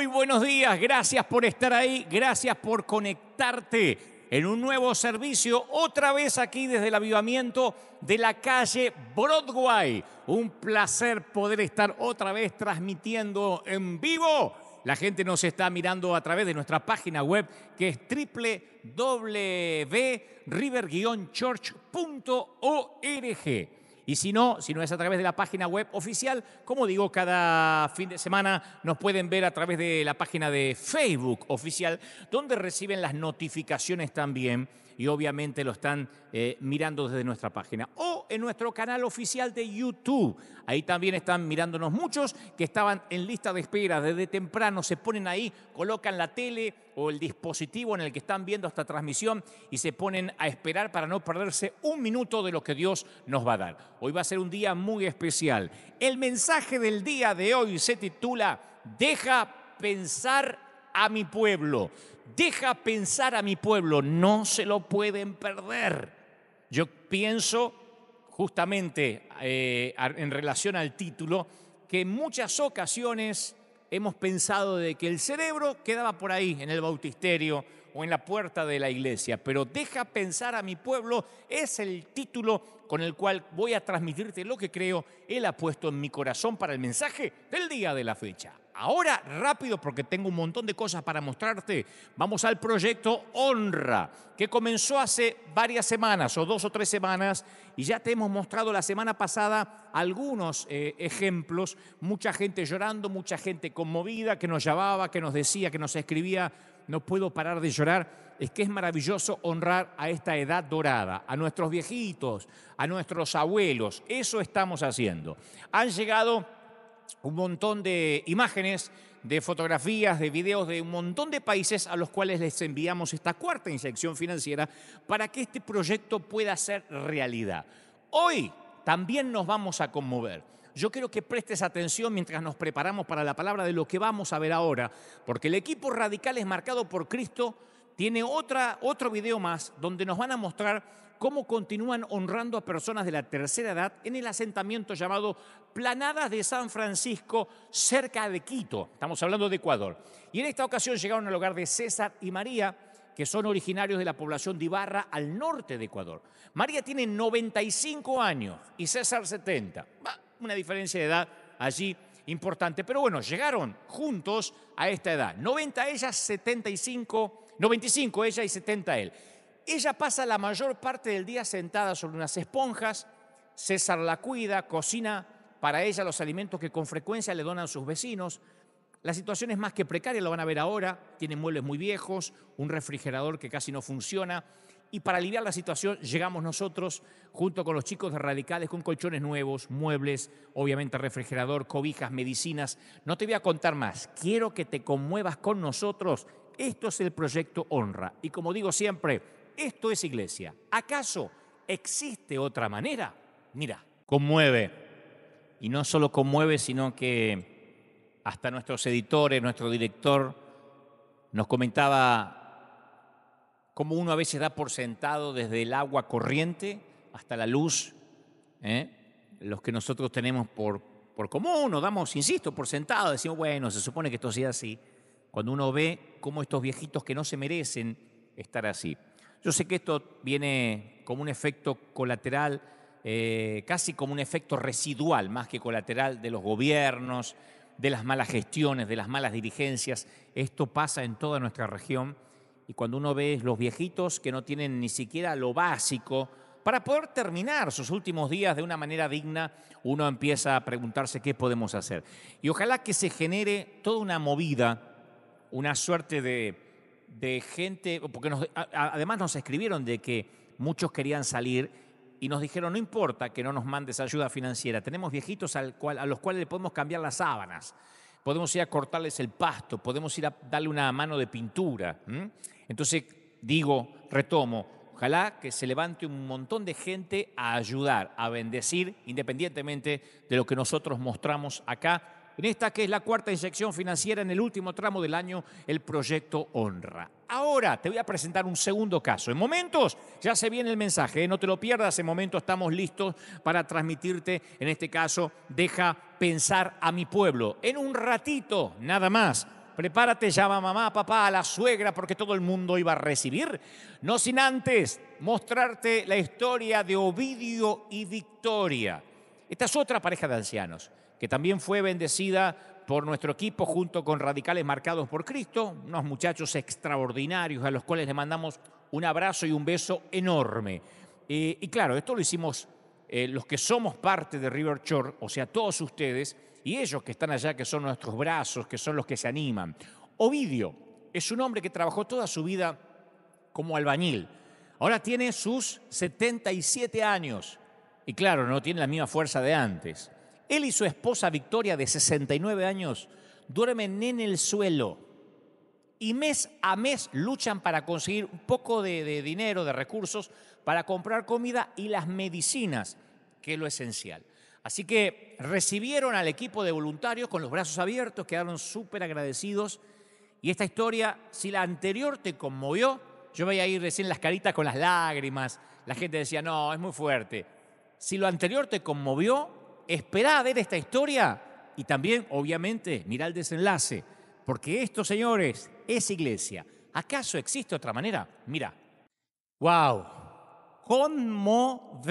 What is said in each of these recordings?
Muy buenos días, gracias por estar ahí, gracias por conectarte en un nuevo servicio, otra vez aquí desde el avivamiento de la calle Broadway. Un placer poder estar otra vez transmitiendo en vivo. La gente nos está mirando a través de nuestra página web, que es www.river-church.org. Y si no es a través de la página web oficial, como digo, cada fin de semana nos pueden ver a través de la página de Facebook oficial, donde reciben las notificaciones también y obviamente lo están mirando desde nuestra página. O en nuestro canal oficial de YouTube. Ahí también están mirándonos muchos que estaban en lista de espera desde temprano. Se ponen ahí, colocan la tele o el dispositivo en el que están viendo esta transmisión y se ponen a esperar para no perderse un minuto de lo que Dios nos va a dar. Hoy va a ser un día muy especial. El mensaje del día de hoy se titula Deja pensar a mi pueblo. Deja pensar a mi pueblo, no se lo pueden perder. Yo pienso justamente en relación al título que en muchas ocasiones hemos pensado de que el cerebro quedaba por ahí en el bautisterio o en la puerta de la iglesia, pero Deja pensar a mi pueblo es el título con el cual voy a transmitirte lo que creo Él ha puesto en mi corazón para el mensaje del día de la fecha. Ahora, rápido, porque tengo un montón de cosas para mostrarte, vamos al proyecto Honra, que comenzó hace varias semanas, o 2 o 3 semanas, y ya te hemos mostrado la semana pasada algunos ejemplos, mucha gente llorando, mucha gente conmovida, que nos llamaba, que nos decía, que nos escribía, no puedo parar de llorar. Es que es maravilloso honrar a esta edad dorada, a nuestros viejitos, a nuestros abuelos, eso estamos haciendo. Han llegado un montón de imágenes, de fotografías, de videos de un montón de países a los cuales les enviamos esta cuarta inyección financiera para que este proyecto pueda ser realidad. Hoy también nos vamos a conmover. Yo quiero que prestes atención mientras nos preparamos para la palabra de lo que vamos a ver ahora, porque el equipo Radicales Marcado por Cristo tiene otro video más donde nos van a mostrar cómo continúan honrando a personas de la tercera edad en el asentamiento llamado Planadas de San Francisco, cerca de Quito. Estamos hablando de Ecuador. Y en esta ocasión llegaron al hogar de César y María, que son originarios de la población de Ibarra, al norte de Ecuador. María tiene 95 años y César 70. Una diferencia de edad allí importante. Pero bueno, llegaron juntos a esta edad. 90 ella, 95 ella y 70 él. Ella pasa la mayor parte del día sentada sobre unas esponjas. César la cuida, cocina para ella los alimentos que con frecuencia le donan sus vecinos. La situación es más que precaria, lo van a ver ahora. Tiene muebles muy viejos, un refrigerador que casi no funciona. Y para aliviar la situación llegamos nosotros, junto con los chicos de Radicales, con colchones nuevos, muebles, obviamente refrigerador, cobijas, medicinas. No te voy a contar más. Quiero que te conmuevas con nosotros. Esto es el proyecto Honra. Y como digo siempre, esto es iglesia. ¿Acaso existe otra manera? Mira, conmueve. Y no solo conmueve, sino que hasta nuestros editores, nuestro director, nos comentaba cómo uno a veces da por sentado desde el agua corriente hasta la luz, los que nosotros tenemos por común, nos damos, insisto, por sentado, decimos, bueno, se supone que esto sea así. Cuando uno ve cómo estos viejitos que no se merecen estar así. Yo sé que esto viene como un efecto colateral, casi como un efecto residual, más que colateral, de los gobiernos, de las malas gestiones, de las malas dirigencias. Esto pasa en toda nuestra región. Y cuando uno ve los viejitos que no tienen ni siquiera lo básico para poder terminar sus últimos días de una manera digna, uno empieza a preguntarse qué podemos hacer. Y ojalá que se genere toda una movida, una suerte de gente, porque además nos escribieron de que muchos querían salir y nos dijeron, no importa que no nos mandes ayuda financiera, tenemos viejitos a los cuales le podemos cambiar las sábanas, podemos ir a cortarles el pasto, podemos ir a darle una mano de pintura. Entonces, retomo, ojalá que se levante un montón de gente a ayudar, a bendecir, independientemente de lo que nosotros mostramos acá, en esta que es la cuarta inyección financiera en el último tramo del año, el proyecto Honra. Ahora te voy a presentar un segundo caso. En momentos ya se viene el mensaje, no te lo pierdas, en momentos estamos listos para transmitirte, en este caso, Deja pensar a mi pueblo. En un ratito, nada más, prepárate, llama a mamá, a papá, a la suegra, porque todo el mundo iba a recibir. No sin antes mostrarte la historia de Ovidio y Victoria. Esta es otra pareja de ancianos que también fue bendecida por nuestro equipo junto con Radicales Marcados por Cristo, unos muchachos extraordinarios a los cuales les mandamos un abrazo y un beso enorme. Y claro, esto lo hicimos los que somos parte de River Shore, o sea, todos ustedes, y ellos que están allá, que son nuestros brazos, que son los que se animan. Ovidio es un hombre que trabajó toda su vida como albañil. Ahora tiene sus 77 años. Y claro, no tiene la misma fuerza de antes. Él y su esposa Victoria, de 69 años, duermen en el suelo. Y mes a mes luchan para conseguir un poco de dinero, de recursos, para comprar comida y las medicinas, que es lo esencial. Así que recibieron al equipo de voluntarios con los brazos abiertos, quedaron súper agradecidos. Y esta historia, si la anterior te conmovió, yo veía ahí recién las caritas con las lágrimas, la gente decía, no, es muy fuerte. Si lo anterior te conmovió, esperá a ver esta historia y también, obviamente, mirá el desenlace, porque esto, señores, es iglesia. ¿Acaso existe otra manera? Mira. ¡Wow! Conmovedor.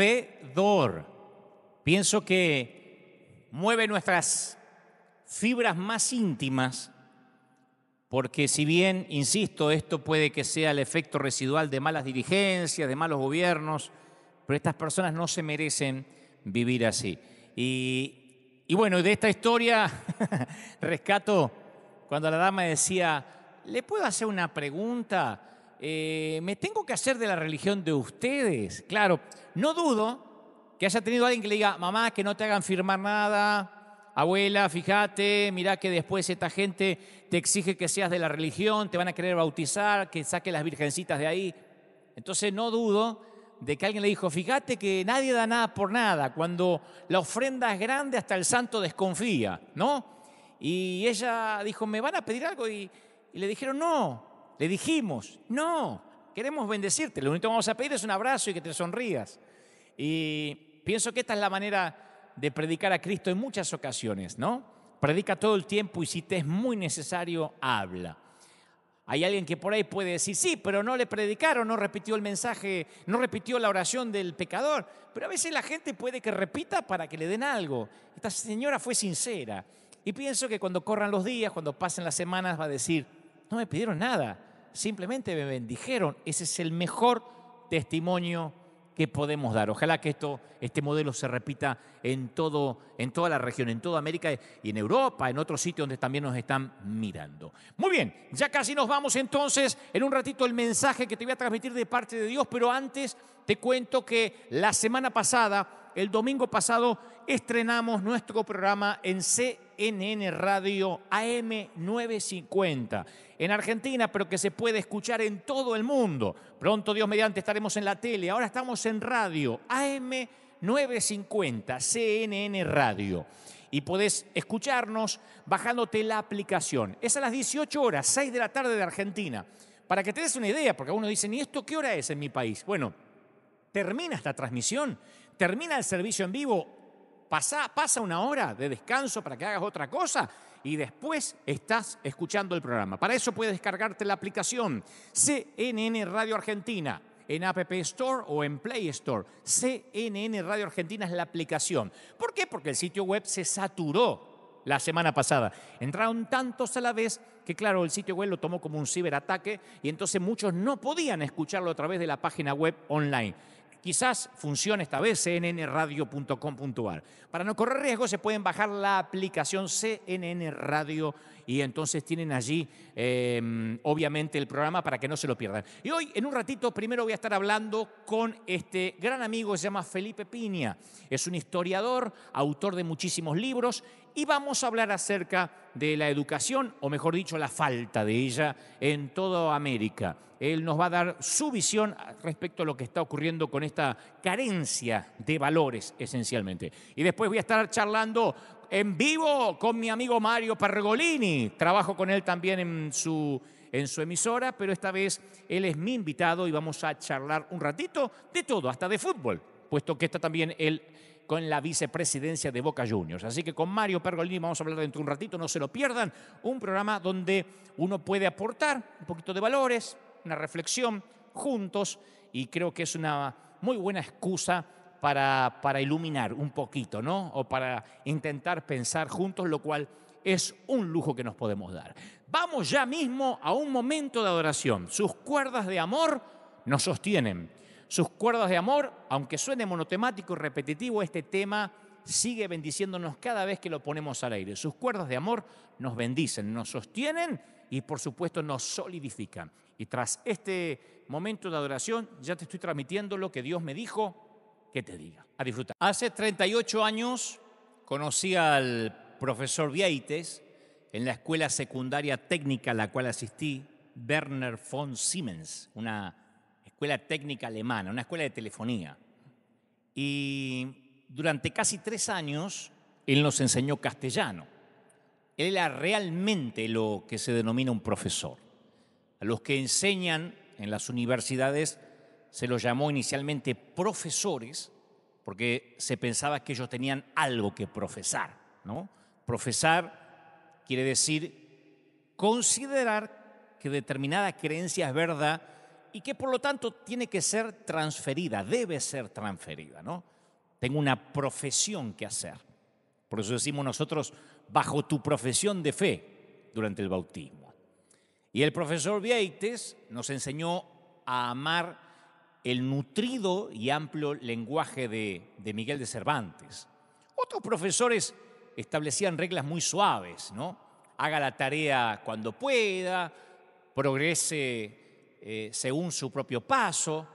Pienso que mueve nuestras fibras más íntimas, porque si bien, insisto, esto puede que sea el efecto residual de malas dirigencias, de malos gobiernos, pero estas personas no se merecen vivir así. Y bueno, de esta historia rescato cuando la dama decía, ¿le puedo hacer una pregunta? ¿Me tengo que hacer de la religión de ustedes? Claro, no dudo que haya tenido alguien que le diga, mamá, que no te hagan firmar nada, abuela, fíjate, mirá que después esta gente te exige que seas de la religión, te van a querer bautizar, que saques las virgencitas de ahí. Entonces no dudo de que alguien le dijo, fíjate que nadie da nada por nada, cuando la ofrenda es grande hasta el santo desconfía, ¿no? Y ella dijo, ¿me van a pedir algo? Y le dijeron, no, le dijimos, no, queremos bendecirte, lo único que vamos a pedir es un abrazo y que te sonrías. Y pienso que esta es la manera de predicar a Cristo en muchas ocasiones, ¿no? Predica todo el tiempo y si te es muy necesario, habla. Hay alguien que por ahí puede decir, sí, pero no le predicaron, no repitió el mensaje, no repitió la oración del pecador. Pero a veces la gente puede que repita para que le den algo. Esta señora fue sincera. Y pienso que cuando corran los días, cuando pasen las semanas, va a decir, no me pidieron nada, simplemente me bendijeron. Ese es el mejor testimonio que podemos dar. Ojalá que este modelo se repita en toda la región, en toda América y en Europa, en otros sitios donde también nos están mirando. Muy bien, ya casi nos vamos entonces. En un ratito el mensaje que te voy a transmitir de parte de Dios, pero antes te cuento que la semana pasada, el domingo pasado, estrenamos nuestro programa en CNN Radio AM 950 en Argentina, pero que se puede escuchar en todo el mundo. Pronto, Dios mediante, estaremos en la tele. Ahora estamos en radio AM 950, CNN Radio. Y podés escucharnos bajándote la aplicación. Es a las 18 horas, 6 de la tarde de Argentina. Para que te des una idea, porque algunos dicen, ¿y esto qué hora es en mi país? Bueno, termina esta transmisión, termina el servicio en vivo, pasa una hora de descanso para que hagas otra cosa y después estás escuchando el programa. Para eso puedes descargarte la aplicación CNN Radio Argentina en App Store o en Play Store. CNN Radio Argentina es la aplicación. ¿Por qué? Porque el sitio web se saturó la semana pasada. Entraron tantos a la vez que, claro, el sitio web lo tomó como un ciberataque y entonces muchos no podían escucharlo a través de la página web online. Quizás funcione esta vez cnnradio.com.ar. Para no correr riesgo se pueden bajar la aplicación CNN Radio y entonces tienen allí obviamente el programa para que no se lo pierdan. Y hoy en un ratito primero voy a estar hablando con este gran amigo que se llama Felipe Piña. Es un historiador, autor de muchísimos libros y vamos a hablar acerca de la educación, o mejor dicho, la falta de ella en toda América. Él nos va a dar su visión respecto a lo que está ocurriendo con esta carencia de valores, esencialmente. Y después voy a estar charlando en vivo con mi amigo Mario Pergolini. Trabajo con él también en su emisora, pero esta vez él es mi invitado y vamos a charlar un ratito de todo, hasta de fútbol, puesto que está también él con la vicepresidencia de Boca Juniors. Así que con Mario Pergolini vamos a hablar dentro de un ratito, no se lo pierdan. Un programa donde uno puede aportar un poquito de valores, una reflexión juntos, y creo que es una muy buena excusa para iluminar un poquito, ¿no? O para intentar pensar juntos, lo cual es un lujo que nos podemos dar. Vamos ya mismo a un momento de adoración. Sus cuerdas de amor nos sostienen. Sus cuerdas de amor, aunque suene monotemático y repetitivo, este tema sigue bendiciéndonos cada vez que lo ponemos al aire. Sus cuerdas de amor nos bendicen, nos sostienen y por supuesto nos solidifican. Y tras este momento de adoración ya te estoy transmitiendo lo que Dios me dijo que te diga. A disfrutar. Hace 38 años conocí al profesor Vieites en la escuela secundaria técnica a la cual asistí, Werner von Siemens, una escuela técnica alemana, una escuela de telefonía. Y durante casi 3 años él nos enseñó castellano. Él era realmente lo que se denomina un profesor. A los que enseñan en las universidades se los llamó inicialmente profesores porque se pensaba que ellos tenían algo que profesar, ¿no? Profesar quiere decir considerar que determinada creencia es verdad y que por lo tanto tiene que ser transferida, debe ser transferida, ¿no? Tengo una profesión que hacer. Por eso decimos nosotros, bajo tu profesión de fe durante el bautismo. Y el profesor Vieites nos enseñó a amar el nutrido y amplio lenguaje de Miguel de Cervantes. Otros profesores establecían reglas muy suaves, ¿no? Haga la tarea cuando pueda, progrese según su propio paso.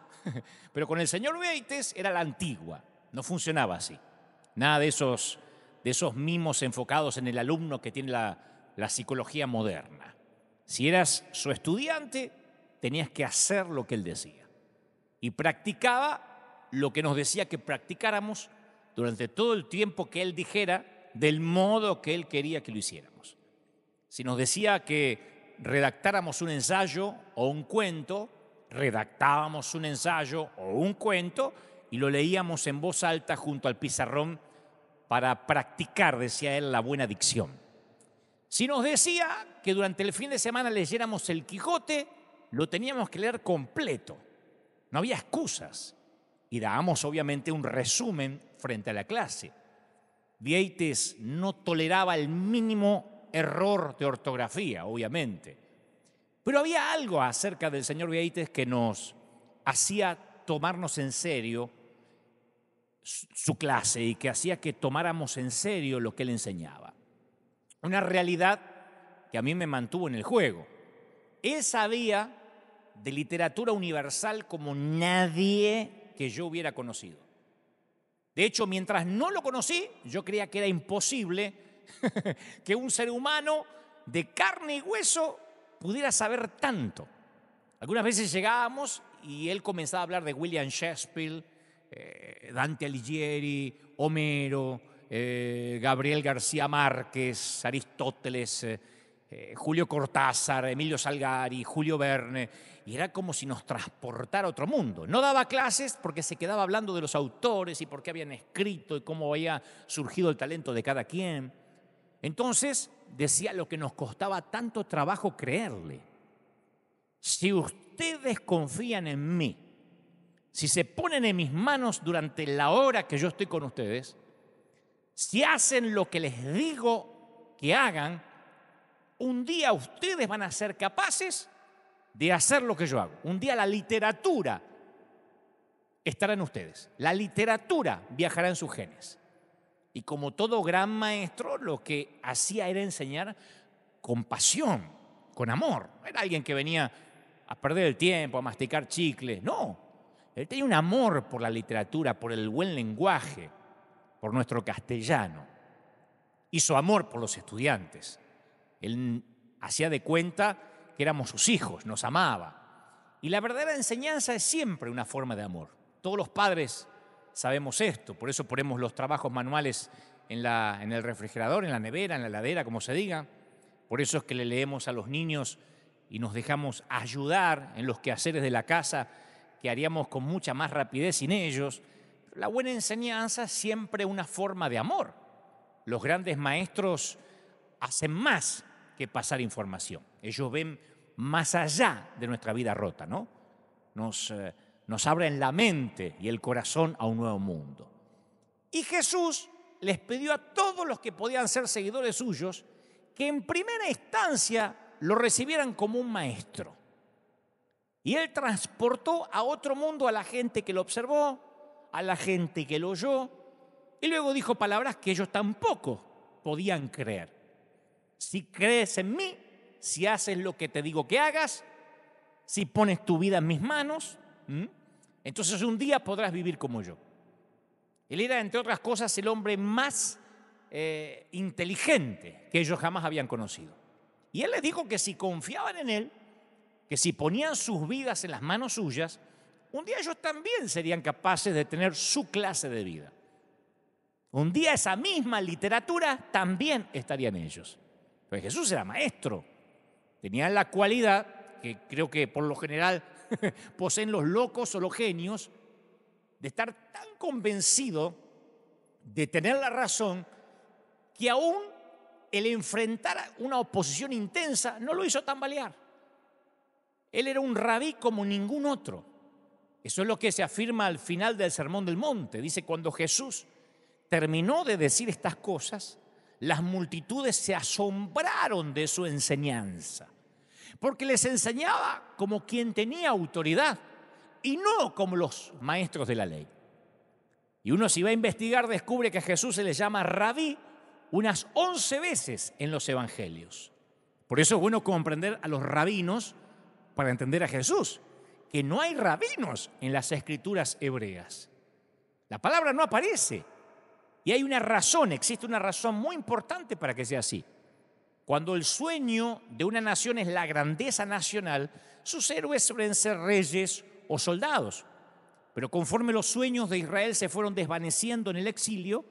Pero con el señor Vieites era la antigua, no funcionaba así. Nada de esos mimos enfocados en el alumno que tiene la psicología moderna. Si eras su estudiante, tenías que hacer lo que él decía. Y practicaba lo que nos decía que practicáramos durante todo el tiempo que él dijera, del modo que él quería que lo hiciéramos. Si nos decía que redactáramos un ensayo o un cuento, redactábamos un ensayo o un cuento y lo leíamos en voz alta junto al pizarrón para practicar, decía él, la buena dicción. Si nos decía que durante el fin de semana leyéramos el Quijote, lo teníamos que leer completo. No había excusas. Y dábamos obviamente un resumen frente a la clase. Vieites no toleraba el mínimo error de ortografía, obviamente. Pero había algo acerca del señor Vieites que nos hacía tomarnos en serio su clase y que hacía que tomáramos en serio lo que él enseñaba. Una realidad que a mí me mantuvo en el juego. Él sabía de literatura universal como nadie que yo hubiera conocido. De hecho, mientras no lo conocí, yo creía que era imposible que un ser humano de carne y hueso pudiera saber tanto. Algunas veces llegábamos y él comenzaba a hablar de William Shakespeare, Dante Alighieri, Homero, Gabriel García Márquez, Aristóteles, Julio Cortázar, Emilio Salgari, Julio Verne, y era como si nos transportara a otro mundo. No daba clases porque se quedaba hablando de los autores y por qué habían escrito y cómo había surgido el talento de cada quien. Entonces decía lo que nos costaba tanto trabajo creerle. Si ustedes confían en mí, si se ponen en mis manos durante la hora que yo estoy con ustedes, si hacen lo que les digo que hagan, un día ustedes van a ser capaces de hacer lo que yo hago. Un día la literatura estará en ustedes. La literatura viajará en sus genes. Y como todo gran maestro, lo que hacía era enseñar con pasión, con amor. No era alguien que venía a perder el tiempo, a masticar chicles. No, él tenía un amor por la literatura, por el buen lenguaje, por nuestro castellano. Hizo amor por los estudiantes. Él hacía de cuenta que éramos sus hijos, nos amaba. Y la verdadera enseñanza es siempre una forma de amor. Todos los padres sabemos esto, por eso ponemos los trabajos manuales en el refrigerador, en la nevera, en la heladera, como se diga. Por eso es que le leemos a los niños y nos dejamos ayudar en los quehaceres de la casa que haríamos con mucha más rapidez sin ellos. la buena enseñanza es siempre una forma de amor. Los grandes maestros hacen más que pasar información. Ellos ven más allá de nuestra vida rota, ¿no? Nos abren la mente y el corazón a un nuevo mundo. Y Jesús les pidió a todos los que podían ser seguidores suyos que en primera instancia lo recibieran como un maestro. Y él transportó a otro mundo a la gente que lo observó, a la gente que lo oyó, y luego dijo palabras que ellos tampoco podían creer. Si crees en mí, si haces lo que te digo que hagas, si pones tu vida en mis manos, entonces un día podrás vivir como yo. Él era, entre otras cosas, el hombre más inteligente que ellos jamás habían conocido. Y él les dijo que si confiaban en él, que si ponían sus vidas en las manos suyas, un día ellos también serían capaces de tener su clase de vida. Un día esa misma literatura también estaría en ellos. Pero Jesús era maestro. Tenía la cualidad, que creo que por lo general poseen los locos o los genios, de estar tan convencido de tener la razón que aún el enfrentar una oposición intensa no lo hizo tambalear. Él era un rabí como ningún otro. Eso es lo que se afirma al final del Sermón del Monte. Dice, cuando Jesús terminó de decir estas cosas, las multitudes se asombraron de su enseñanza, porque les enseñaba como quien tenía autoridad y no como los maestros de la ley. Y uno, si va a investigar, descubre que a Jesús se le llama rabí unas 11 veces en los evangelios. Por eso es bueno comprender a los rabinos para entender a Jesús, que no hay rabinos en las escrituras hebreas. La palabra no aparece. Y hay una razón, existe una razón muy importante para que sea así. Cuando el sueño de una nación es la grandeza nacional, sus héroes suelen ser reyes o soldados. Pero conforme los sueños de Israel se fueron desvaneciendo en el exilio,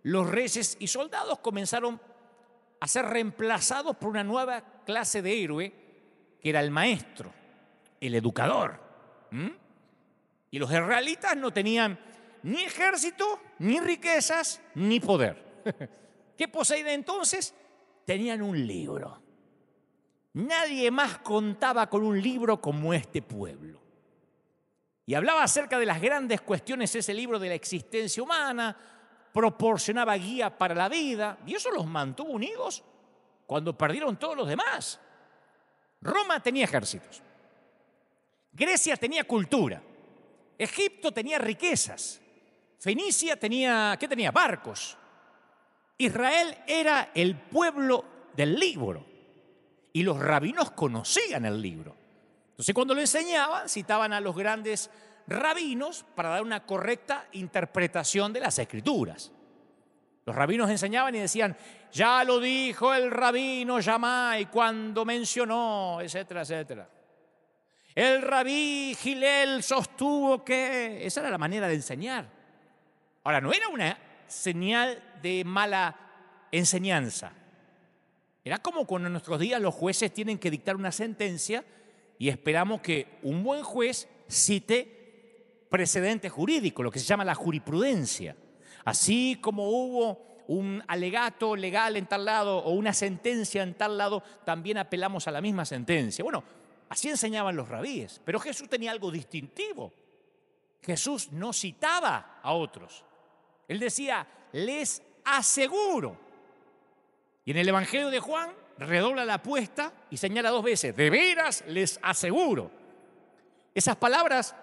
los reyes y soldados comenzaron a ser reemplazados por una nueva clase de héroe, que era el maestro, el educador. Y los israelitas no tenían ni ejército, ni riquezas, ni poder. ¿Qué poseían entonces? Tenían un libro. Nadie más contaba con un libro como este pueblo. Y hablaba acerca de las grandes cuestiones ese libro de la existencia humana, proporcionaba guía para la vida, y eso los mantuvo unidos cuando perdieron todos los demás. Roma tenía ejércitos. Grecia tenía cultura. Egipto tenía riquezas. Fenicia tenía, ¿qué tenía? Barcos. Israel era el pueblo del libro y los rabinos conocían el libro. Entonces, cuando lo enseñaban, citaban a los grandes rabinos para dar una correcta interpretación de las escrituras. Los rabinos enseñaban y decían, ya lo dijo el rabino Shammai cuando mencionó, etcétera, etcétera. El rabí Gilel sostuvo que... Esa era la manera de enseñar. Ahora, no era una señal de mala enseñanza. Era como cuando en nuestros días los jueces tienen que dictar una sentencia y esperamos que un buen juez cite precedente jurídico, lo que se llama la jurisprudencia. Así como hubo un alegato legal en tal lado o una sentencia en tal lado, también apelamos a la misma sentencia. Bueno, así enseñaban los rabíes, pero Jesús tenía algo distintivo. Jesús no citaba a otros. Él decía, les aseguro. Y en el Evangelio de Juan redobla la apuesta y señala 2 veces, de veras les aseguro. Esas palabras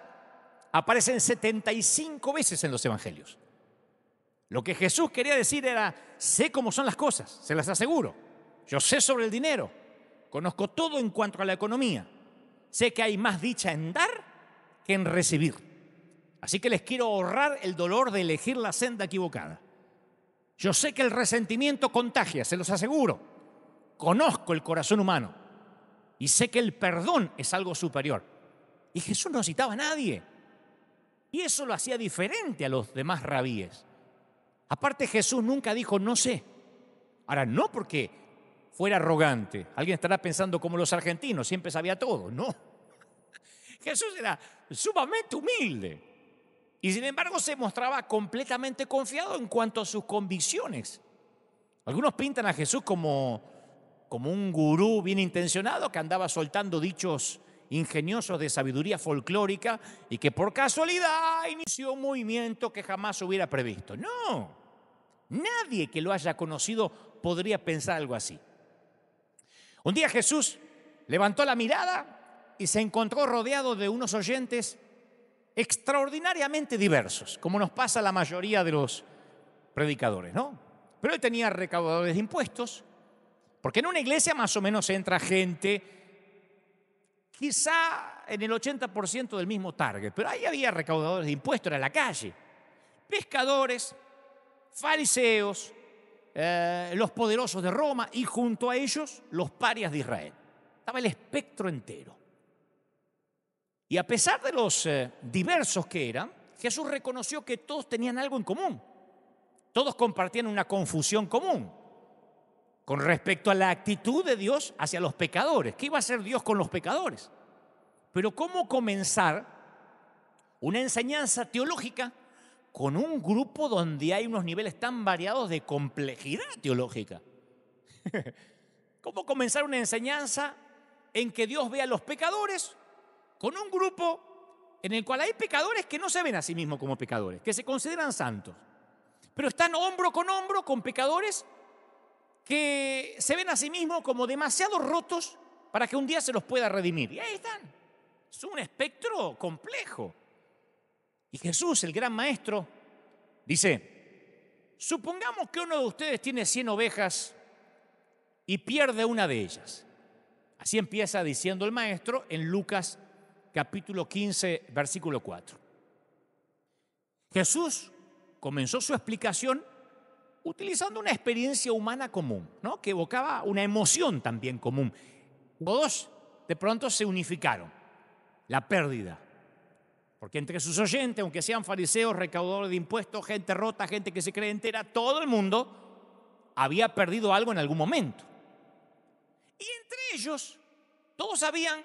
aparecen 75 veces en los Evangelios. Lo que Jesús quería decir era, sé cómo son las cosas, se las aseguro. Yo sé sobre el dinero, conozco todo en cuanto a la economía. Sé que hay más dicha en dar que en recibir. Así que les quiero ahorrar el dolor de elegir la senda equivocada. Yo sé que el resentimiento contagia, se los aseguro. Conozco el corazón humano y sé que el perdón es algo superior. Y Jesús no citaba a nadie. Y eso lo hacía diferente a los demás rabíes. Aparte, Jesús nunca dijo no sé. Ahora, no porque fuera arrogante. Alguien estará pensando como los argentinos, siempre sabía todo. No. Jesús era sumamente humilde. Y sin embargo se mostraba completamente confiado en cuanto a sus convicciones. Algunos pintan a Jesús como un gurú bien intencionado que andaba soltando dichos ingeniosos de sabiduría folclórica y que por casualidad inició un movimiento que jamás hubiera previsto. No, nadie que lo haya conocido podría pensar algo así. Un día Jesús levantó la mirada y se encontró rodeado de unos oyentes extraordinariamente diversos, como nos pasa a la mayoría de los predicadores, ¿no? Pero él tenía recaudadores de impuestos, porque en una iglesia más o menos entra gente, quizá en el 80% del mismo target, pero ahí había recaudadores de impuestos, era la calle, pescadores, fariseos, los poderosos de Roma y junto a ellos los parias de Israel. Estaba el espectro entero. Y a pesar de los diversos que eran, Jesús reconoció que todos tenían algo en común. Todos compartían una confusión común con respecto a la actitud de Dios hacia los pecadores. ¿Qué iba a hacer Dios con los pecadores? Pero ¿cómo comenzar una enseñanza teológica con un grupo donde hay unos niveles tan variados de complejidad teológica? ¿Cómo comenzar una enseñanza en que Dios ve a los pecadores con un grupo en el cual hay pecadores que no se ven a sí mismos como pecadores, que se consideran santos, pero están hombro con pecadores que se ven a sí mismos como demasiado rotos para que un día se los pueda redimir? Y ahí están. Es un espectro complejo. Y Jesús, el gran maestro, dice: supongamos que uno de ustedes tiene 100 ovejas y pierde una de ellas. Así empieza diciendo el maestro en Lucas capítulo 15, versículo 4. Jesús comenzó su explicación utilizando una experiencia humana común, ¿no? Que evocaba una emoción también común. Todos de pronto se unificaron: la pérdida. Porque entre sus oyentes, aunque sean fariseos, recaudadores de impuestos, gente rota, gente que se cree entera, todo el mundo había perdido algo en algún momento. Y entre ellos, todos sabían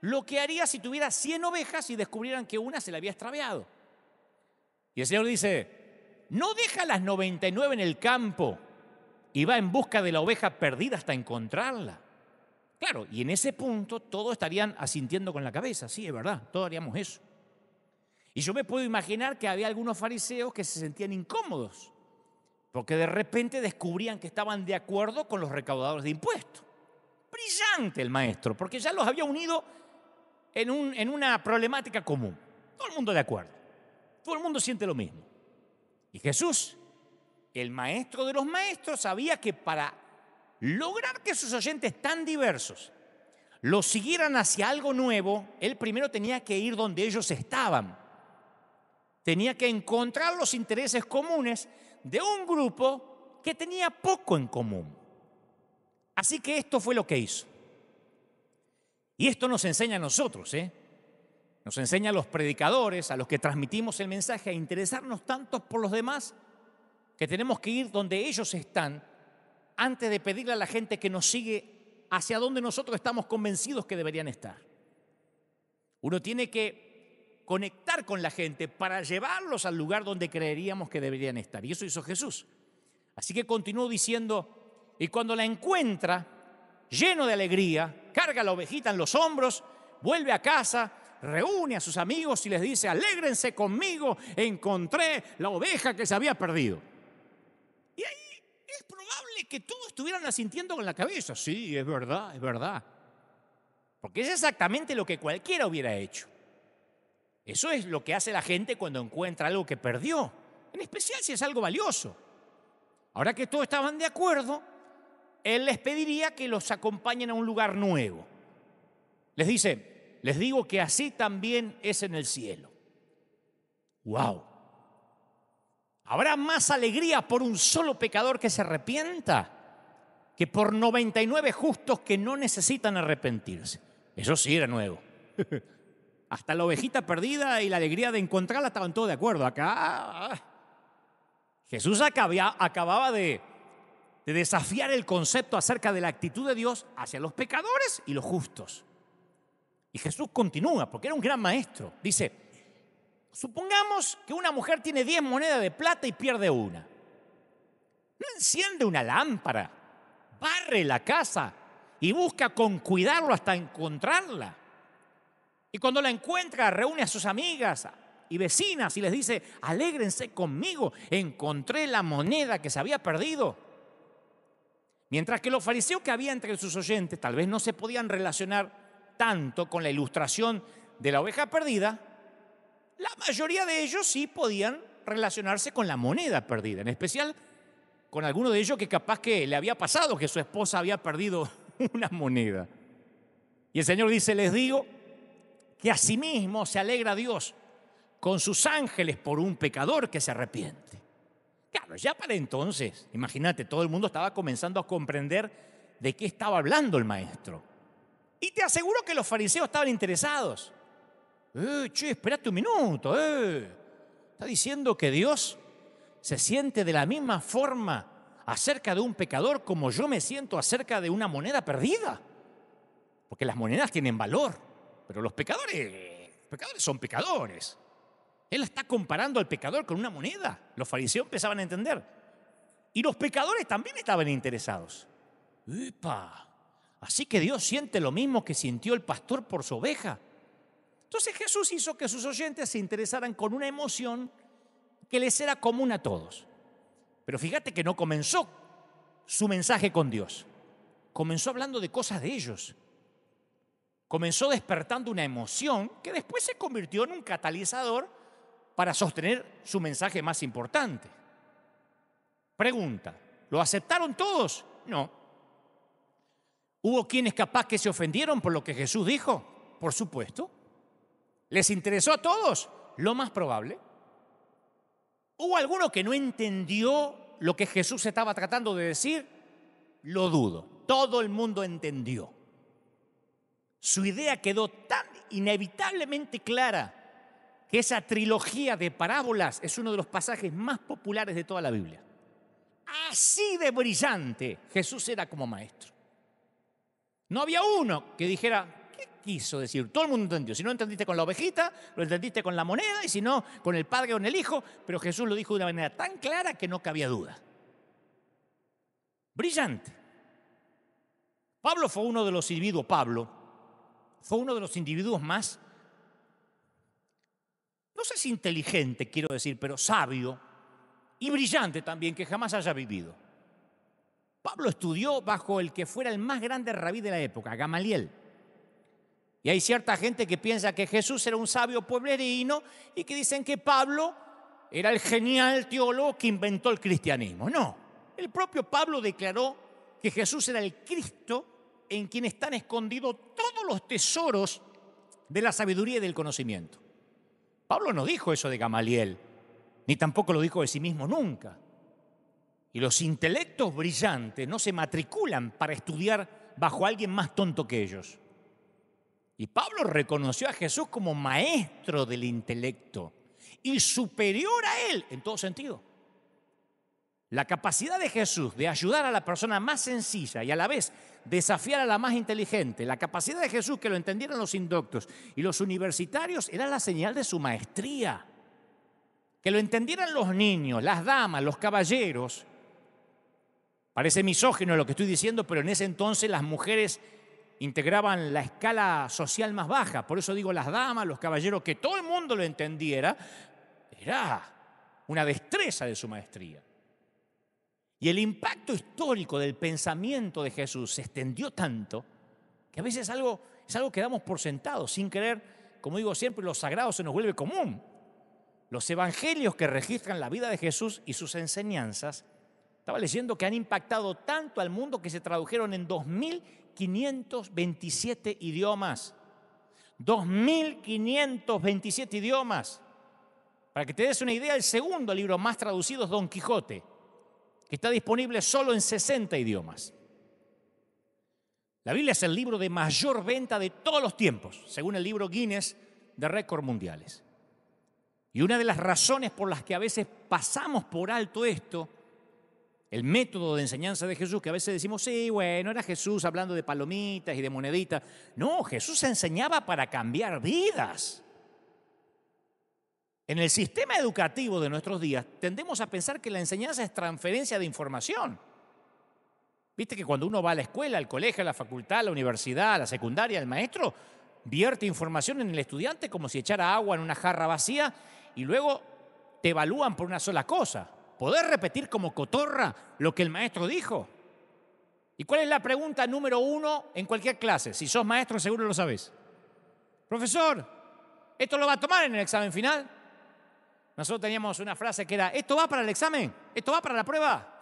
lo que haría si tuviera 100 ovejas y descubrieran que una se le había extraviado. Y el Señor dice: ¿no deja las 99 en el campo y va en busca de la oveja perdida hasta encontrarla? Claro, y en ese punto todos estarían asintiendo con la cabeza. Sí, es verdad, todos haríamos eso. Y yo me puedo imaginar que había algunos fariseos que se sentían incómodos, porque de repente descubrían que estaban de acuerdo con los recaudadores de impuestos. Brillante el maestro, porque ya los había unido en una problemática común. Todo el mundo de acuerdo. Todo el mundo siente lo mismo. Y Jesús, el maestro de los maestros, sabía que para lograr que sus oyentes tan diversos los siguieran hacia algo nuevo, él primero tenía que ir donde ellos estaban. Tenía que encontrar los intereses comunes de un grupo que tenía poco en común. Así que esto fue lo que hizo. Y esto nos enseña a nosotros, Nos enseña a los predicadores, a los que transmitimos el mensaje, a interesarnos tanto por los demás que tenemos que ir donde ellos están antes de pedirle a la gente que nos sigue hacia donde nosotros estamos convencidos que deberían estar. Uno tiene que conectar con la gente para llevarlos al lugar donde creeríamos que deberían estar. Y eso hizo Jesús. Así que continuó diciendo: y cuando la encuentra, lleno de alegría, carga la ovejita en los hombros, vuelve a casa, reúne a sus amigos y les dice: alégrense conmigo, encontré la oveja que se había perdido. Y ahí es probable que todos estuvieran asintiendo con la cabeza. Sí, es verdad, es verdad. Porque es exactamente lo que cualquiera hubiera hecho. Eso es lo que hace la gente cuando encuentra algo que perdió, en especial si es algo valioso. Ahora que todos estaban de acuerdo, él les pediría que los acompañen a un lugar nuevo. Les dice: les digo que así también es en el cielo. ¡Wow! ¿Habrá más alegría por un solo pecador que se arrepienta que por 99 justos que no necesitan arrepentirse? Eso sí era nuevo. Hasta la ovejita perdida y la alegría de encontrarla estaban todos de acuerdo. Acá Jesús acababa de desafiar el concepto acerca de la actitud de Dios hacia los pecadores y los justos. Y Jesús continúa, porque era un gran maestro. Dice: Supongamos que una mujer tiene 10 monedas de plata y pierde una. No enciende una lámpara, barre la casa y busca con cuidado hasta encontrarla. Y cuando la encuentra, reúne a sus amigas y vecinas y les dice: alégrense conmigo, encontré la moneda que se había perdido. Mientras que los fariseos que había entre sus oyentes tal vez no se podían relacionar tanto con la ilustración de la oveja perdida, la mayoría de ellos sí podían relacionarse con la moneda perdida, en especial con alguno de ellos que capaz que le había pasado que su esposa había perdido una moneda. Y el Señor dice: les digo que asimismo se alegra Dios con sus ángeles por un pecador que se arrepiente. Claro, ya para entonces, imagínate, todo el mundo estaba comenzando a comprender de qué estaba hablando el maestro. Y te aseguro que los fariseos estaban interesados. Espérate un minuto, Está diciendo que Dios se siente de la misma forma acerca de un pecador como yo me siento acerca de una moneda perdida. Porque las monedas tienen valor, pero los pecadores son pecadores. Él está comparando al pecador con una moneda. Los fariseos empezaban a entender. Y los pecadores también estaban interesados. ¡Epa! Así que Dios siente lo mismo que sintió el pastor por su oveja. Entonces Jesús hizo que sus oyentes se interesaran con una emoción que les era común a todos. Pero fíjate que no comenzó su mensaje con Dios. Comenzó hablando de cosas de ellos. Comenzó despertando una emoción que después se convirtió en un catalizador para sostener su mensaje más importante. Pregunta: ¿lo aceptaron todos? No. ¿Hubo quienes capaz que se ofendieron por lo que Jesús dijo? Por supuesto. ¿Les interesó a todos? Lo más probable. ¿Hubo alguno que no entendió lo que Jesús estaba tratando de decir? Lo dudo. Todo el mundo entendió. Su idea quedó tan inevitablemente clara que esa trilogía de parábolas es uno de los pasajes más populares de toda la Biblia. Así de brillante Jesús era como maestro. No había uno que dijera: ¿qué quiso decir? Todo el mundo entendió. Si no entendiste con la ovejita, lo entendiste con la moneda, y si no, con el padre o con el hijo. Pero Jesús lo dijo de una manera tan clara que no cabía duda. Brillante. Pablo fue uno de los individuos más, no sé si inteligente, quiero decir, pero sabio y brillante también, que jamás haya vivido. Pablo estudió bajo el que fuera el más grande rabí de la época, Gamaliel. Y hay cierta gente que piensa que Jesús era un sabio pueblerino y que dicen que Pablo era el genial teólogo que inventó el cristianismo. No, el propio Pablo declaró que Jesús era el Cristo en quien están escondidos todos los tesoros de la sabiduría y del conocimiento. Pablo no dijo eso de Gamaliel, ni tampoco lo dijo de sí mismo nunca. Y los intelectos brillantes no se matriculan para estudiar bajo alguien más tonto que ellos. Y Pablo reconoció a Jesús como maestro del intelecto y superior a él en todo sentido. La capacidad de Jesús de ayudar a la persona más sencilla y a la vez desafiar a la más inteligente, la capacidad de Jesús que lo entendieran los indoctos y los universitarios, era la señal de su maestría. Que lo entendieran los niños, las damas, los caballeros. Parece misógino lo que estoy diciendo, pero en ese entonces las mujeres integraban la escala social más baja. Por eso digo las damas, los caballeros, que todo el mundo lo entendiera, era una destreza de su maestría. Y el impacto histórico del pensamiento de Jesús se extendió tanto que a veces es algo que damos por sentado, sin querer, como digo siempre, lo sagrado se nos vuelve común. Los evangelios que registran la vida de Jesús y sus enseñanzas, estaba leyendo que han impactado tanto al mundo que se tradujeron en 2.527 idiomas. 2.527 idiomas. Para que te des una idea, el segundo libro más traducido es Don Quijote, que está disponible solo en 60 idiomas. La Biblia es el libro de mayor venta de todos los tiempos, según el libro Guinness de récords mundiales. Y una de las razones por las que a veces pasamos por alto esto, el método de enseñanza de Jesús, que a veces decimos: sí, bueno, era Jesús hablando de palomitas y de moneditas. No, Jesús enseñaba para cambiar vidas. En el sistema educativo de nuestros días tendemos a pensar que la enseñanza es transferencia de información. Viste que cuando uno va a la escuela, al colegio, a la facultad, a la universidad, a la secundaria, el maestro vierte información en el estudiante como si echara agua en una jarra vacía y luego te evalúan por una sola cosa. ¿Podés repetir como cotorra lo que el maestro dijo? ¿Y cuál es la pregunta número 1 en cualquier clase? Si sos maestro seguro lo sabés. Profesor, ¿esto lo va a tomar en el examen final? Nosotros teníamos una frase que era, ¿esto va para el examen? ¿Esto va para la prueba?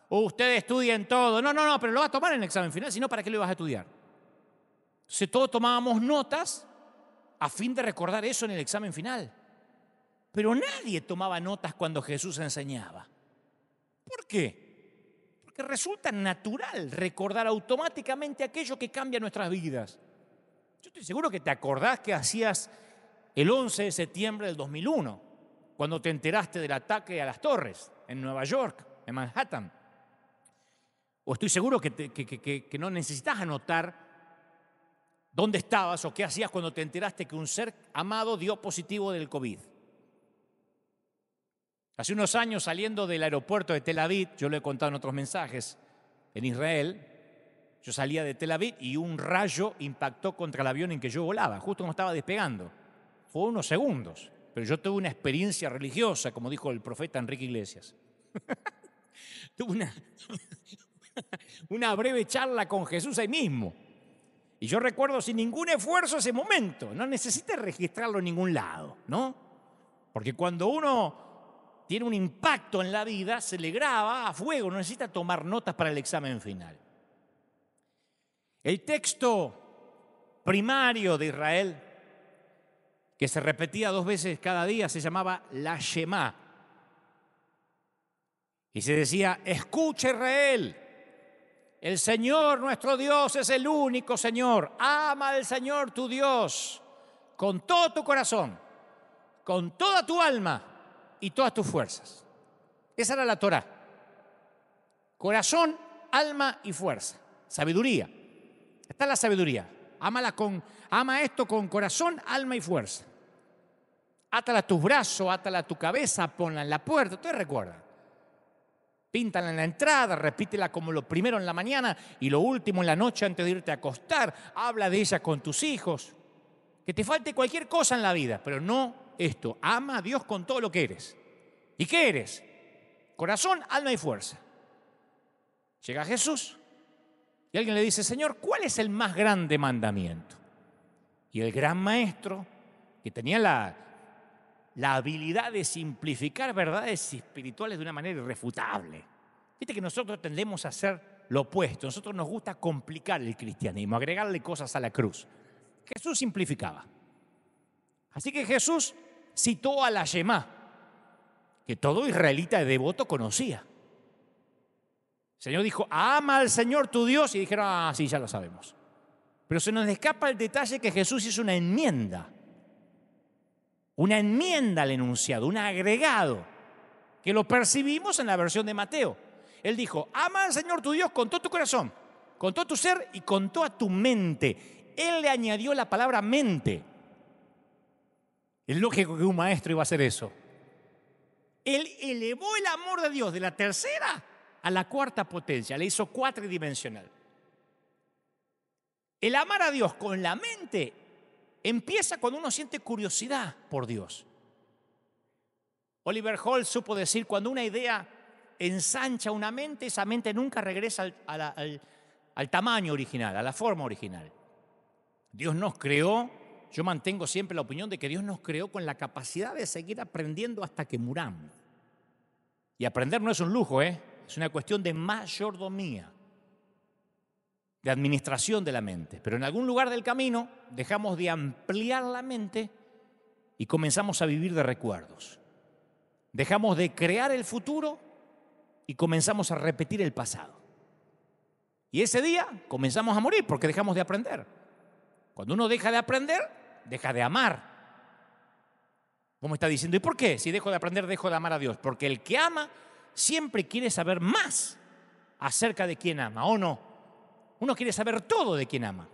O ustedes estudien todo. No, pero lo va a tomar en el examen final, si no, ¿para qué lo vas a estudiar? Entonces todos tomábamos notas a fin de recordar eso en el examen final. Pero nadie tomaba notas cuando Jesús enseñaba. ¿Por qué? Porque resulta natural recordar automáticamente aquello que cambia nuestras vidas. Yo estoy seguro que te acordás que hacías el 11 de septiembre del 2001, cuando te enteraste del ataque a las torres en Nueva York, en Manhattan. O estoy seguro que no necesitas anotar dónde estabas o qué hacías cuando te enteraste que un ser amado dio positivo del COVID. Hace unos años, saliendo del aeropuerto de Tel Aviv, yo lo he contado en otros mensajes, en Israel, yo salía de Tel Aviv y un rayo impactó contra el avión en que yo volaba, justo cuando estaba despegando. Fue unos segundos, pero yo tuve una experiencia religiosa, como dijo el profeta Enrique Iglesias. Tuve una breve charla con Jesús ahí mismo. Y yo recuerdo sin ningún esfuerzo ese momento. No necesité registrarlo en ningún lado, ¿no? Porque cuando uno tiene un impacto en la vida, se le graba a fuego, no necesita tomar notas para el examen final. El texto primario de Israel, que se repetía 2 veces cada día, se llamaba la Shema. Y se decía, escucha Israel, el Señor nuestro Dios es el único Señor. Ama al Señor tu Dios con todo tu corazón, con toda tu alma y todas tus fuerzas. Esa era la Torá. Corazón, alma y fuerza. Sabiduría. Está la sabiduría. Ama esto con corazón, alma y fuerza. Átala a tus brazos, átala a tu cabeza, ponla en la puerta. Ustedes recuerdan. Píntala en la entrada, repítela como lo primero en la mañana y lo último en la noche antes de irte a acostar. Habla de ella con tus hijos. Que te falte cualquier cosa en la vida, pero no esto. Ama a Dios con todo lo que eres. ¿Y qué eres? Corazón, alma y fuerza. Llega Jesús y alguien le dice, Señor, ¿cuál es el más grande mandamiento? Y el gran maestro, que tenía la habilidad de simplificar verdades espirituales de una manera irrefutable. Viste que nosotros tendemos a hacer lo opuesto. A nosotros nos gusta complicar el cristianismo, agregarle cosas a la cruz. Jesús simplificaba. Así que Jesús citó a la Shema, que todo israelita devoto conocía. El Señor dijo, ama al Señor tu Dios, y dijeron, sí, ya lo sabemos. Pero se nos escapa el detalle que Jesús hizo una enmienda al enunciado, un agregado, que lo percibimos en la versión de Mateo. Él dijo, ama al Señor tu Dios con todo tu corazón, con todo tu ser y con toda tu mente. Él le añadió la palabra mente. Es lógico que un maestro iba a hacer eso. Él elevó el amor de Dios de la tercera a la cuarta potencia, le hizo cuatridimensional. El amar a Dios con la mente empieza cuando uno siente curiosidad por Dios. Oliver Holt supo decir, cuando una idea ensancha una mente, esa mente nunca regresa al tamaño original, a la forma original. Dios nos creó, yo mantengo siempre la opinión de que Dios nos creó con la capacidad de seguir aprendiendo hasta que muramos. Y aprender no es un lujo, es una cuestión de mayordomía, de administración de la mente. Pero en algún lugar del camino dejamos de ampliar la mente y comenzamos a vivir de recuerdos. Dejamos de crear el futuro y comenzamos a repetir el pasado. Y ese día comenzamos a morir porque dejamos de aprender. Cuando uno deja de aprender, deja de amar. ¿Cómo está diciendo? ¿Y por qué? Si dejo de aprender, dejo de amar a Dios. Porque el que ama siempre quiere saber más acerca de quién ama, ¿o no? Uno quiere saber todo de quién ama.